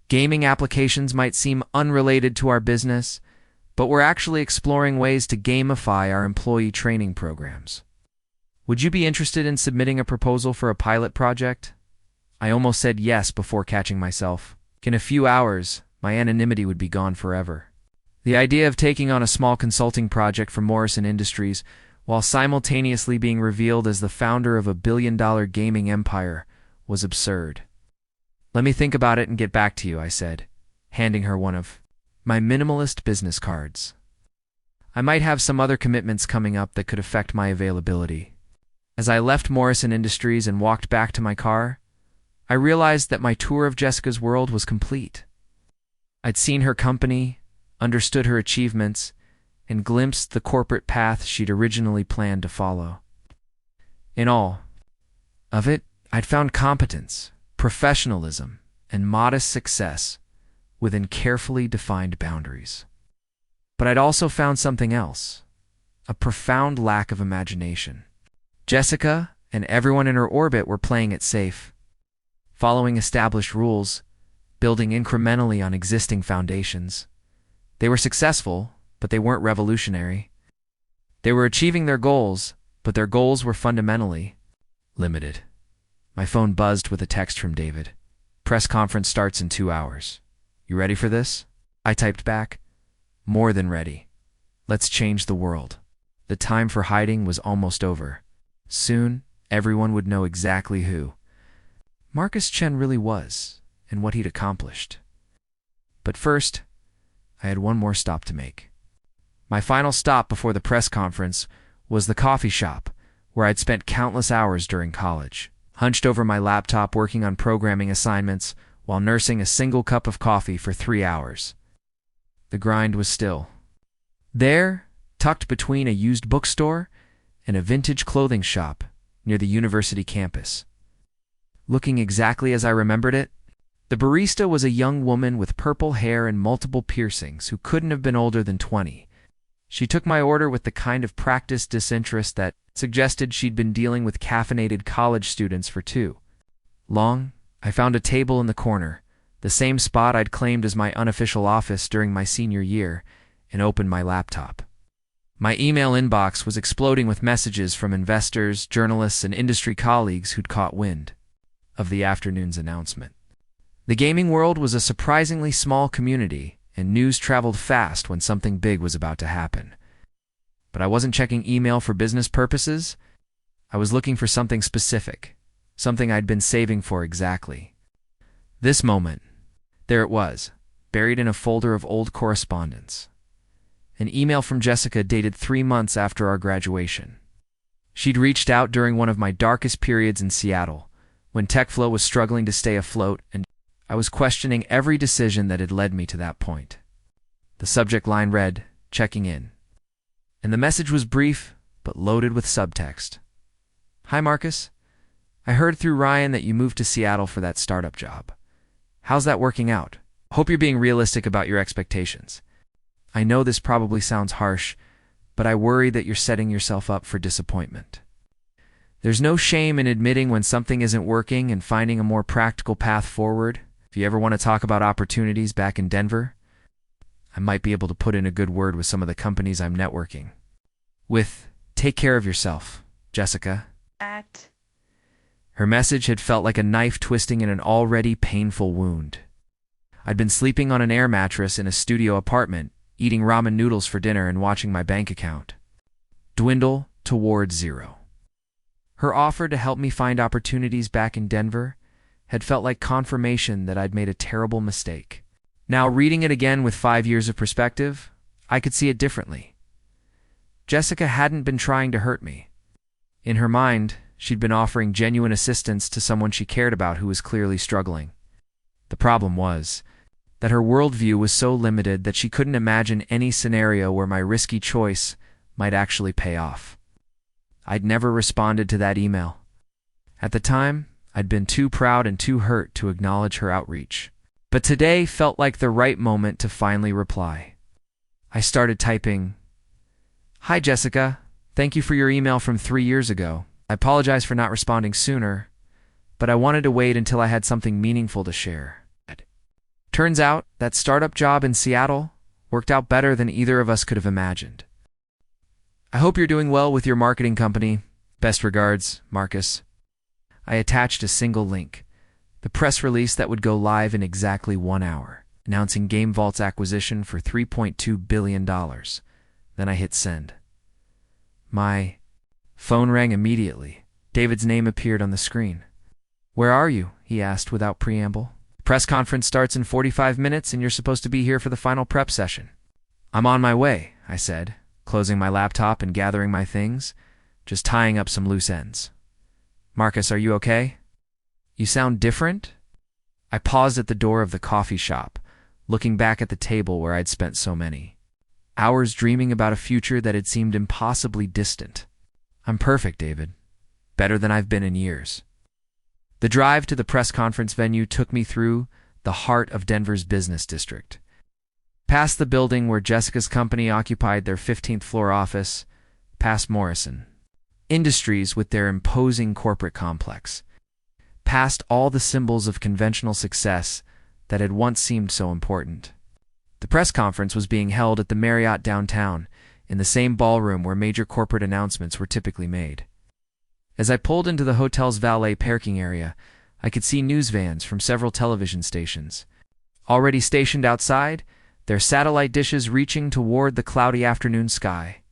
S1: "Gaming applications might seem unrelated to our business, but we're actually exploring ways to gamify our employee training programs. Would you be interested in submitting a proposal for a pilot project?" I almost said yes before catching myself. In a few hours, my anonymity would be gone forever. The idea of taking on a small consulting project for Morrison Industries while simultaneously being revealed as the founder of a billion-dollar gaming empire was absurd. "Let me think about it and get back to you," I said, handing her one of my minimalist business cards. I might have some other commitments coming up that could affect my availability. As I left Morrison Industries and walked back to my car, I realized that my tour of Jessica's world was complete. I'd seen her company, understood her achievements, and glimpsed the corporate path she'd originally planned to follow. In all of it, I'd found competence, professionalism, and modest success within carefully defined boundaries. But I'd also found something else, a profound lack of imagination. Jessica and everyone in her orbit were playing it safe, following established rules, building incrementally on existing foundations. They were successful, but they weren't revolutionary. They were achieving their goals, but their goals were fundamentally limited. My phone buzzed with a text from David. "Press conference starts in 2 hours. You ready for this?" I typed back, "More than ready. Let's change the world." The time for hiding was almost over. Soon, everyone would know exactly who Marcus Chen really was and what he'd accomplished. But first, I had one more stop to make. My final stop before the press conference was the coffee shop where I'd spent countless hours during college, hunched over my laptop working on programming assignments while nursing a single cup of coffee for 3 hours. The grind was still there, tucked between a used bookstore and a vintage clothing shop near the university campus. Looking exactly as I remembered it, the barista was a young woman with purple hair and multiple piercings who couldn't have been older than 20. She took my order with the kind of practiced disinterest that suggested she'd been dealing with caffeinated college students for too long. I found a table in the corner, the same spot I'd claimed as my unofficial office during my senior year, and opened my laptop. My email inbox was exploding with messages from investors, journalists, and industry colleagues who'd caught wind of the afternoon's announcement. The gaming world was a surprisingly small community, and news traveled fast when something big was about to happen. But I wasn't checking email for business purposes. I was looking for something specific, something I'd been saving for exactly this moment. There it was, buried in a folder of old correspondence. An email from Jessica dated 3 months after our graduation. She'd reached out during one of my darkest periods in Seattle, when TechFlow was struggling to stay afloat, and I was questioning every decision that had led me to that point. The subject line read, "Checking in." And the message was brief, but loaded with subtext. "Hi, Marcus. I heard through Ryan that you moved to Seattle for that startup job. How's that working out? Hope you're being realistic about your expectations. I know this probably sounds harsh, but I worry that you're setting yourself up for disappointment. There's no shame in admitting when something isn't working and finding a more practical path forward. If you ever want to talk about opportunities back in Denver, I might be able to put in a good word with some of the companies I'm networking with. Take care of yourself, Jessica." Her message had felt like a knife twisting in an already painful wound. I'd been sleeping on an air mattress in a studio apartment, eating ramen noodles for dinner and watching my bank account dwindle toward zero. Her offer to help me find opportunities back in Denver had felt like confirmation that I'd made a terrible mistake. Now, reading it again with 5 years of perspective, I could see it differently. Jessica hadn't been trying to hurt me. In her mind, she'd been offering genuine assistance to someone she cared about who was clearly struggling. The problem was that her worldview was so limited that she couldn't imagine any scenario where my risky choice might actually pay off. I'd never responded to that email. At the time, I'd been too proud and too hurt to acknowledge her outreach. But today felt like the right moment to finally reply. I started typing, "Hi Jessica, thank you for your email from 3 years ago. I apologize for not responding sooner, but I wanted to wait until I had something meaningful to share. Turns out that startup job in Seattle worked out better than either of us could have imagined. I hope you're doing well with your marketing company. Best regards, Marcus." I attached a single link, the press release that would go live in exactly 1 hour, announcing GameVault's acquisition for $3.2 billion. Then I hit send. My phone rang immediately. David's name appeared on the screen. "Where are you?" he asked without preamble. "Press conference starts in 45 minutes and you're supposed to be here for the final prep session." "I'm on my way," I said, closing my laptop and gathering my things, just tying up some loose ends. "Marcus, are you okay? You sound different?" I paused at the door of the coffee shop, looking back at the table where I'd spent so many hours dreaming about a future that had seemed impossibly distant. "I'm perfect, David. Better than I've been in years." The drive to the press conference venue took me through the heart of Denver's business district. Past the building where Jessica's company occupied their 15th floor office, past Morrison Industries with their imposing corporate complex, past all the symbols of conventional success that had once seemed so important. The press conference was being held at the Marriott downtown, in the same ballroom where major corporate announcements were typically made. As I pulled into the hotel's valet parking area, I could see news vans from several television stations. Already stationed outside, their satellite dishes reaching toward the cloudy afternoon sky.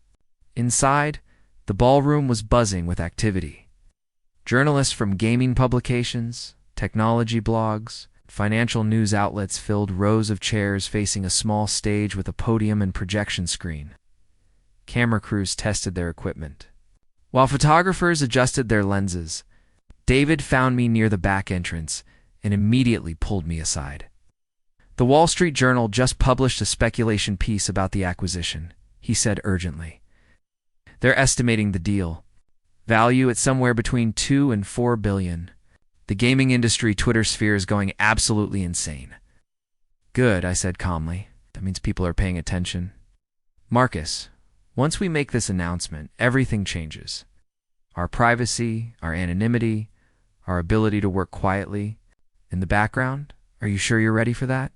S1: Inside, the ballroom was buzzing with activity. Journalists from gaming publications, technology blogs, financial news outlets filled rows of chairs facing a small stage with a podium and projection screen. Camera crews tested their equipment, while photographers adjusted their lenses. David found me near the back entrance and immediately pulled me aside. "The Wall Street Journal just published a speculation piece about the acquisition," he said urgently. "They're estimating the deal value at somewhere between 2 and 4 billion. The gaming industry Twitter sphere is going absolutely insane." "Good," I said calmly. "That means people are paying attention." "Marcus, once we make this announcement, everything changes. Our privacy, our anonymity, our ability to work quietly. In the background, are you sure you're ready for that?"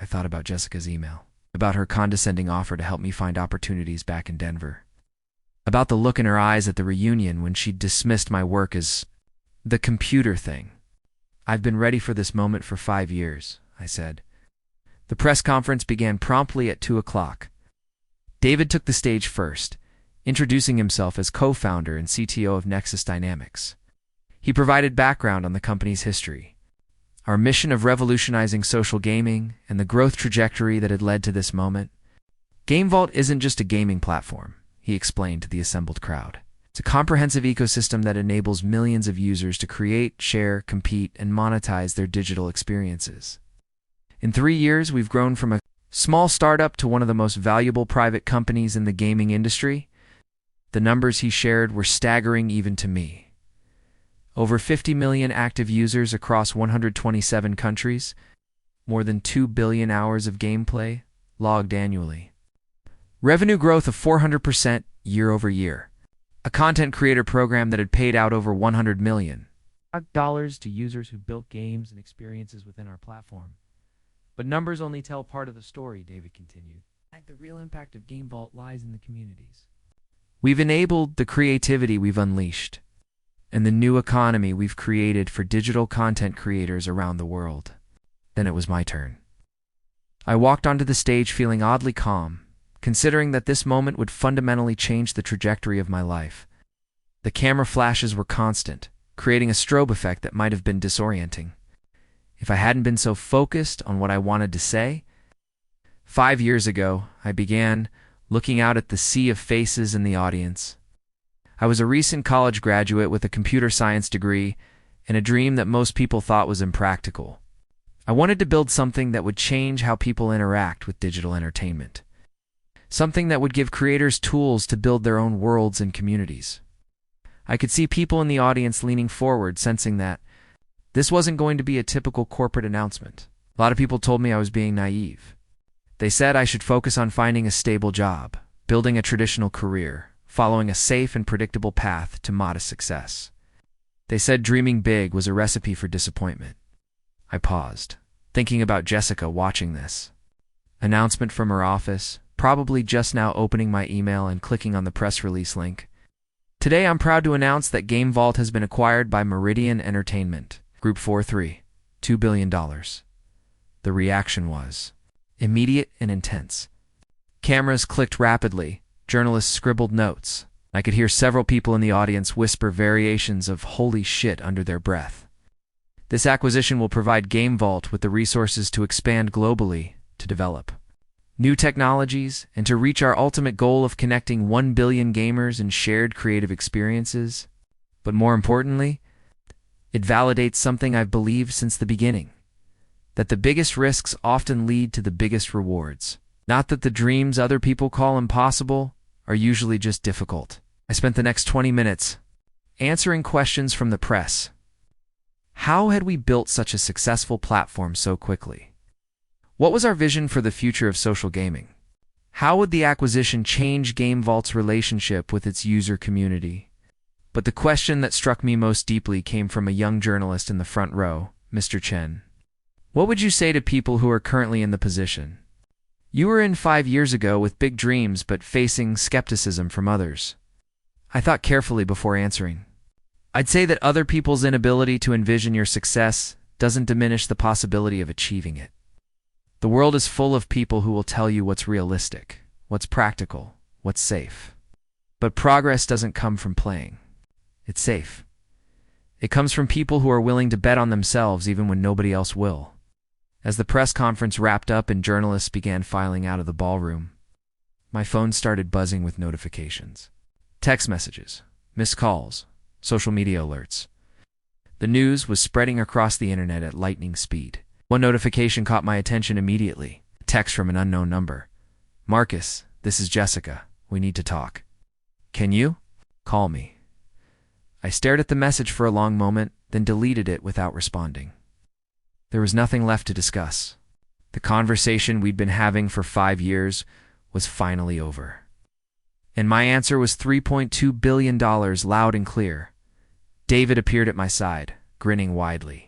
S1: I thought about Jessica's email, about her condescending offer to help me find opportunities back in Denver, about the look in her eyes at the reunion when she dismissed my work as the computer thing. "I've been ready for this moment for 5 years," I said. The press conference began promptly at 2 o'clock. David took the stage first, introducing himself as co-founder and CTO of Nexus Dynamics. He provided background on the company's history, our mission of revolutionizing social gaming, and the growth trajectory that had led to this moment. "GameVault isn't just a gaming platform," he explained to the assembled crowd. "It's a comprehensive ecosystem that enables millions of users to create, share, compete, and monetize their digital experiences. In 3 years, we've grown from a small startup to one of the most valuable private companies in the gaming industry." The numbers he shared were staggering even to me. Over 50 million active users across 127 countries, more than 2 billion hours of gameplay logged annually. Revenue growth of 400% year over year. A content creator program that had paid out over $100 million to users who built games and experiences within our platform. But numbers only tell part of the story, David continued. The real impact of GameVault lies in the communities. We've enabled the creativity we've unleashed, and the new economy we've created for digital content creators around the world. Then it was my turn. I walked onto the stage feeling oddly calm, considering that this moment would fundamentally change the trajectory of my life. The camera flashes were constant, creating a strobe effect that might have been disorienting if I hadn't been so focused on what I wanted to say. 5 years ago, I began looking out at the sea of faces in the audience. I was a recent college graduate with a computer science degree and a dream that most people thought was impractical. I wanted to build something that would change how people interact with digital entertainment. Something that would give creators tools to build their own worlds and communities. I could see people in the audience leaning forward, sensing that this wasn't going to be a typical corporate announcement. A lot of people told me I was being naive. They said I should focus on finding a stable job, building a traditional career, following a safe and predictable path to modest success. They said dreaming big was a recipe for disappointment. I paused, thinking about Jessica watching this. Announcement from her office, probably just now opening my email and clicking on the press release link. Today I'm proud to announce that Game Vault has been acquired by Meridian Entertainment, Group 4-3, $2 billion. The reaction was immediate and intense. Cameras clicked rapidly, journalists scribbled notes. I could hear several people in the audience whisper variations of "holy shit" under their breath. This acquisition will provide Game Vault with the resources to expand globally, to develop new technologies, and to reach our ultimate goal of connecting 1 billion gamers in shared creative experiences. But more importantly, it validates something I've believed since the beginning, that the biggest risks often lead to the biggest rewards. Not that the dreams other people call impossible are usually just difficult. I spent the next 20 minutes answering questions from the press. How had we built such a successful platform so quickly? What was our vision for the future of social gaming? How would the acquisition change Game Vault's relationship with its user community? But the question that struck me most deeply came from a young journalist in the front row, Mr. Chen. What would you say to people who are currently in the position you were in 5 years ago, with big dreams but facing skepticism from others? I thought carefully before answering. I'd say that other people's inability to envision your success doesn't diminish the possibility of achieving it. The world is full of people who will tell you what's realistic, what's practical, what's safe. But progress doesn't come from playing. It's safe. It comes from people who are willing to bet on themselves even when nobody else will. As the press conference wrapped up and journalists began filing out of the ballroom, my phone started buzzing with notifications. Text messages, missed calls, social media alerts. The news was spreading across the internet at lightning speed. One notification caught my attention immediately. A text from an unknown number. "Marcus, this is Jessica. We need to talk. Can you call me?" I stared at the message for a long moment, then deleted it without responding. There was nothing left to discuss. The conversation we'd been having for 5 years was finally over. And my answer was $3.2 billion, loud and clear. David appeared at my side, grinning widely.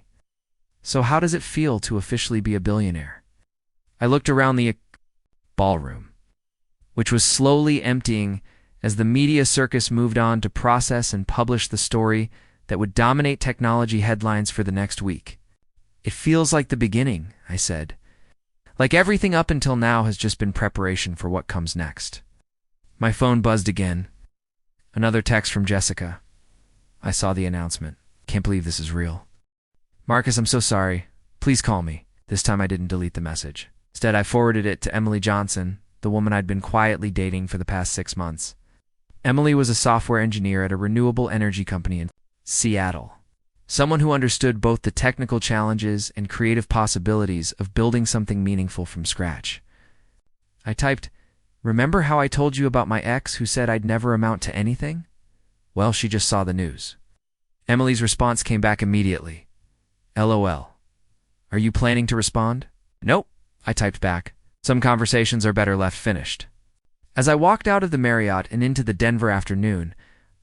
S1: "So how does it feel to officially be a billionaire?" I looked around the ballroom, which was slowly emptying as the media circus moved on to process and publish the story that would dominate technology headlines for the next week. "It feels like the beginning," I said. "Like everything up until now has just been preparation for what comes next." My phone buzzed again. Another text from Jessica. I saw the announcement. "Can't believe this is real. Marcus, I'm so sorry. Please call me." This time I didn't delete the message. Instead, I forwarded it to Emily Johnson, the woman I'd been quietly dating for the past 6 months. Emily was a software engineer at a renewable energy company in Seattle. Someone who understood both the technical challenges and creative possibilities of building something meaningful from scratch. I typed, "Remember how I told you about my ex who said I'd never amount to anything?" Well, she just saw the news. Emily's response came back immediately. "LOL. Are you planning to respond?" "Nope," I typed back. "Some conversations are better left finished." As I walked out of the Marriott and into the Denver afternoon,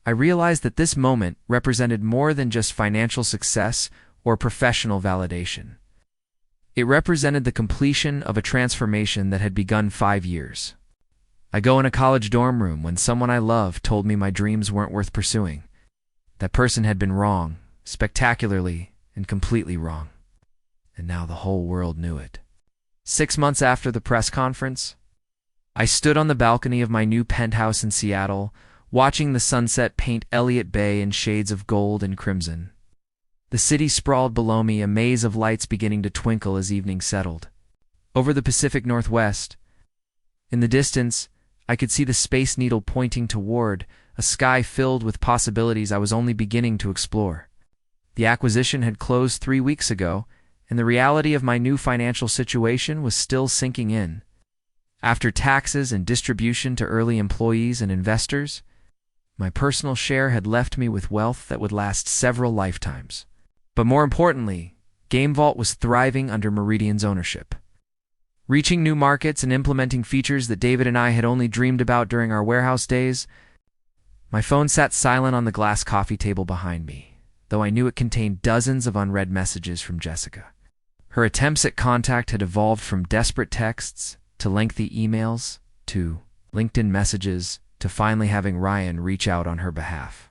S1: I realized that this moment represented more than just financial success or professional validation. It represented the completion of a transformation that had begun 5 years. I go in a college dorm room when someone I love told me my dreams weren't worth pursuing. That person had been wrong, spectacularly and completely wrong. And now the whole world knew it. 6 months after the press conference, I stood on the balcony of my new penthouse in Seattle, watching the sunset paint Elliott Bay in shades of gold and crimson. The city sprawled below me, a maze of lights beginning to twinkle as evening settled. Over the Pacific Northwest, in the distance, I could see the Space Needle pointing toward a sky filled with possibilities I was only beginning to explore. The acquisition had closed 3 weeks ago, and the reality of my new financial situation was still sinking in. After taxes and distribution to early employees and investors, My personal share had left me with wealth that would last several lifetimes. But more importantly, Game Vault was thriving under Meridian's ownership. Reaching new markets and implementing features that David and I had only dreamed about during our warehouse days. My phone sat silent on the glass coffee table behind me, though I knew it contained dozens of unread messages from Jessica. Her attempts at contact had evolved from desperate texts to lengthy emails to LinkedIn messages to finally having Ryan reach out on her behalf.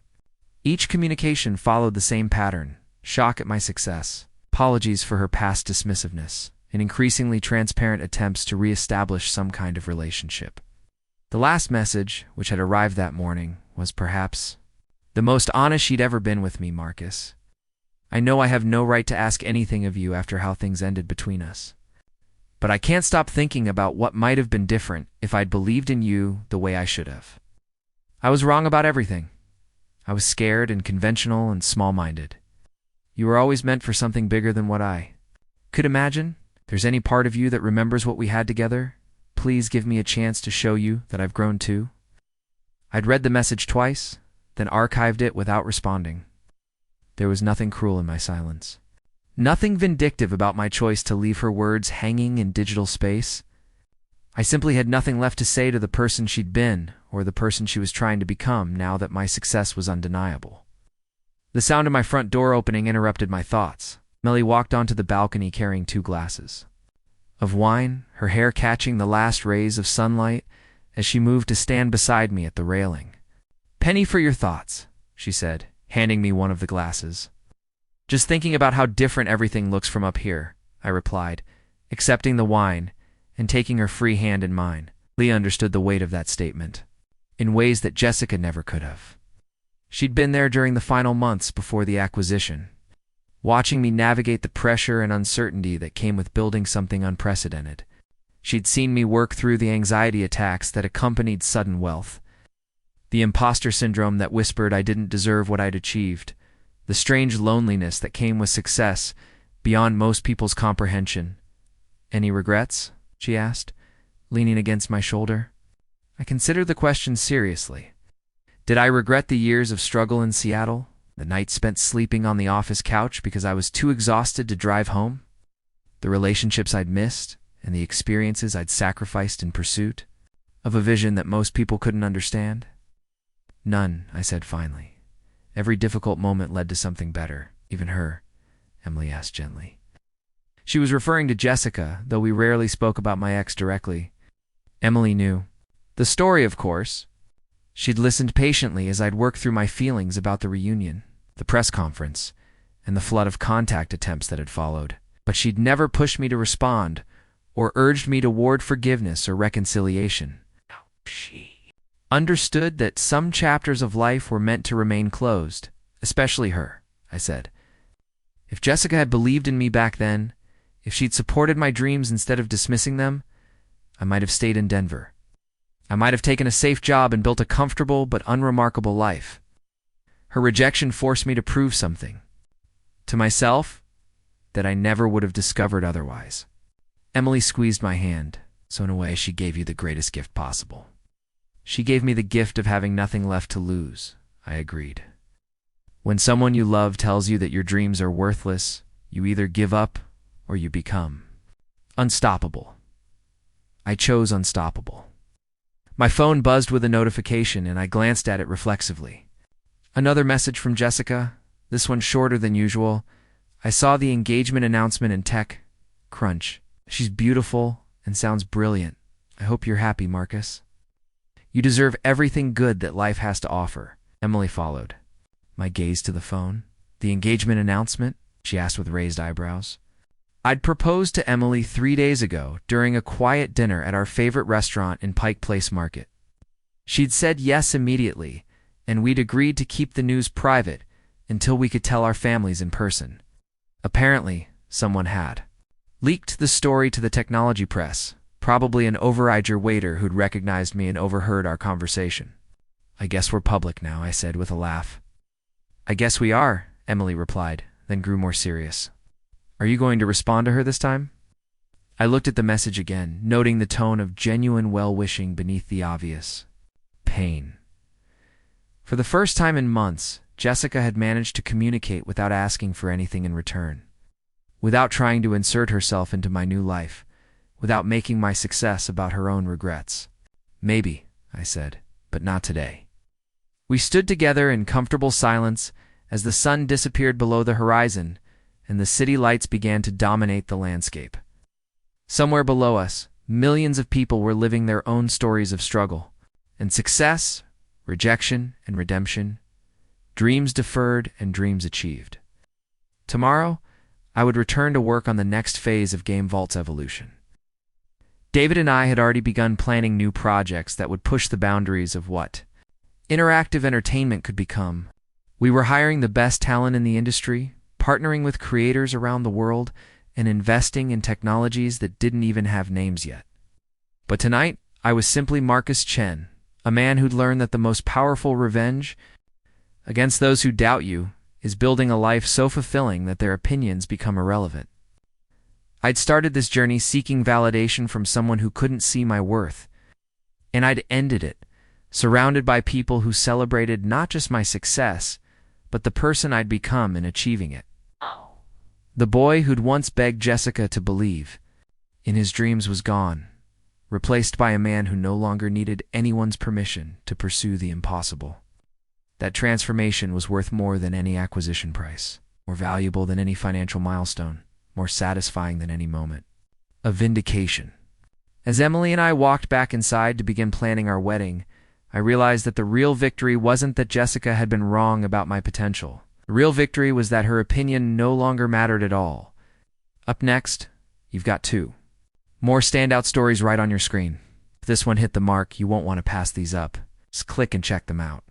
S1: Each communication followed the same pattern: shock at my success, apologies for her past dismissiveness, and increasingly transparent attempts to reestablish some kind of relationship. The last message, which had arrived that morning, was perhaps the most honest she'd ever been with me. Marcus, I know I have no right to ask anything of you after how things ended between us. But I can't stop thinking about what might have been different if I'd believed in you the way I should have. I was wrong about everything. I was scared and conventional and small-minded. You were always meant for something bigger than what I could imagine. If there's any part of you that remembers what we had together, please give me a chance to show you that I've grown too. I'd read the message twice, then archived it without responding. There was nothing cruel in my silence. Nothing vindictive about my choice to leave her words hanging in digital space. I simply had nothing left to say to the person she'd been or the person she was trying to become now that my success was undeniable. The sound of my front door opening interrupted my thoughts. Melly walked onto the balcony carrying 2 glasses of wine, her hair catching the last rays of sunlight as she moved to stand beside me at the railing. "Penny for your thoughts," she said, handing me one of the glasses. "Just thinking about how different everything looks from up here," I replied, accepting the wine and taking her free hand in mine. Leah understood the weight of that statement, in ways that Jessica never could have. She'd been there during the final months before the acquisition, watching me navigate the pressure and uncertainty that came with building something unprecedented. She'd seen me work through the anxiety attacks that accompanied sudden wealth, the imposter syndrome that whispered I didn't deserve what I'd achieved, the strange loneliness that came with success beyond most people's comprehension. "Any regrets?" she asked, leaning against my shoulder. I considered the question seriously. Did I regret the years of struggle in Seattle, the nights spent sleeping on the office couch because I was too exhausted to drive home, the relationships I'd missed, and the experiences I'd sacrificed in pursuit of a vision that most people couldn't understand? None, I said finally. Every difficult moment led to something better. Even her, Emily asked gently. She was referring to Jessica, though we rarely spoke about my ex directly. Emily knew the story, of course. She'd listened patiently as I'd worked through my feelings about the reunion, the press conference, and the flood of contact attempts that had followed. But she'd never pushed me to respond or urged me toward forgiveness or reconciliation. She understood that some chapters of life were meant to remain closed, especially her, I said. If Jessica had believed in me back then, if she'd supported my dreams instead of dismissing them, I might have stayed in Denver. I might have taken a safe job and built a comfortable but unremarkable life. Her rejection forced me to prove something to myself that I never would have discovered otherwise. Emily squeezed my hand, so in a way she gave you the greatest gift possible. She gave me the gift of having nothing left to lose, I agreed. When someone you love tells you that your dreams are worthless, you either give up or you become unstoppable. I chose unstoppable. My phone buzzed with a notification and I glanced at it reflexively. Another message from Jessica, this one shorter than usual. I saw the engagement announcement in TechCrunch. She's beautiful and sounds brilliant. I hope you're happy, Marcus. You deserve everything good that life has to offer. Emily followed. My gaze to the phone. The engagement announcement? She asked with raised eyebrows. I'd proposed to Emily 3 days ago during a quiet dinner at our favorite restaurant in Pike Place Market. She'd said yes immediately, and we'd agreed to keep the news private until we could tell our families in person. Apparently, someone had leaked the story to the technology press, probably an Overijger waiter who'd recognized me and overheard our conversation. I guess we're public now, I said with a laugh. I guess we are, Emily replied, then grew more serious. Are you going to respond to her this time? I looked at the message again, noting the tone of genuine well-wishing beneath the obvious pain. For the first time in months, Jessica had managed to communicate without asking for anything in return, without trying to insert herself into my new life, without making my success about her own regrets. "Maybe," I said, "but not today." We stood together in comfortable silence as the sun disappeared below the horizon and the city lights began to dominate the landscape. Somewhere below us, millions of people were living their own stories of struggle and success, rejection and redemption, dreams deferred and dreams achieved. Tomorrow, I would return to work on the next phase of Game Vault's evolution. David and I had already begun planning new projects that would push the boundaries of what interactive entertainment could become. We were hiring the best talent in the industry, partnering with creators around the world, and investing in technologies that didn't even have names yet. But tonight, I was simply Marcus Chen, a man who'd learned that the most powerful revenge against those who doubt you is building a life so fulfilling that their opinions become irrelevant. I'd started this journey seeking validation from someone who couldn't see my worth, and I'd ended it, surrounded by people who celebrated not just my success, but the person I'd become in achieving it. The boy who'd once begged Jessica to believe in his dreams was gone, replaced by a man who no longer needed anyone's permission to pursue the impossible. That transformation was worth more than any acquisition price, more valuable than any financial milestone, more satisfying than any moment. A vindication. As Emily and I walked back inside to begin planning our wedding, I realized that the real victory wasn't that Jessica had been wrong about my potential. The real victory was that her opinion no longer mattered at all. Up next, you've got two more standout stories right on your screen. If this one hit the mark, you won't want to pass these up. Just click and check them out.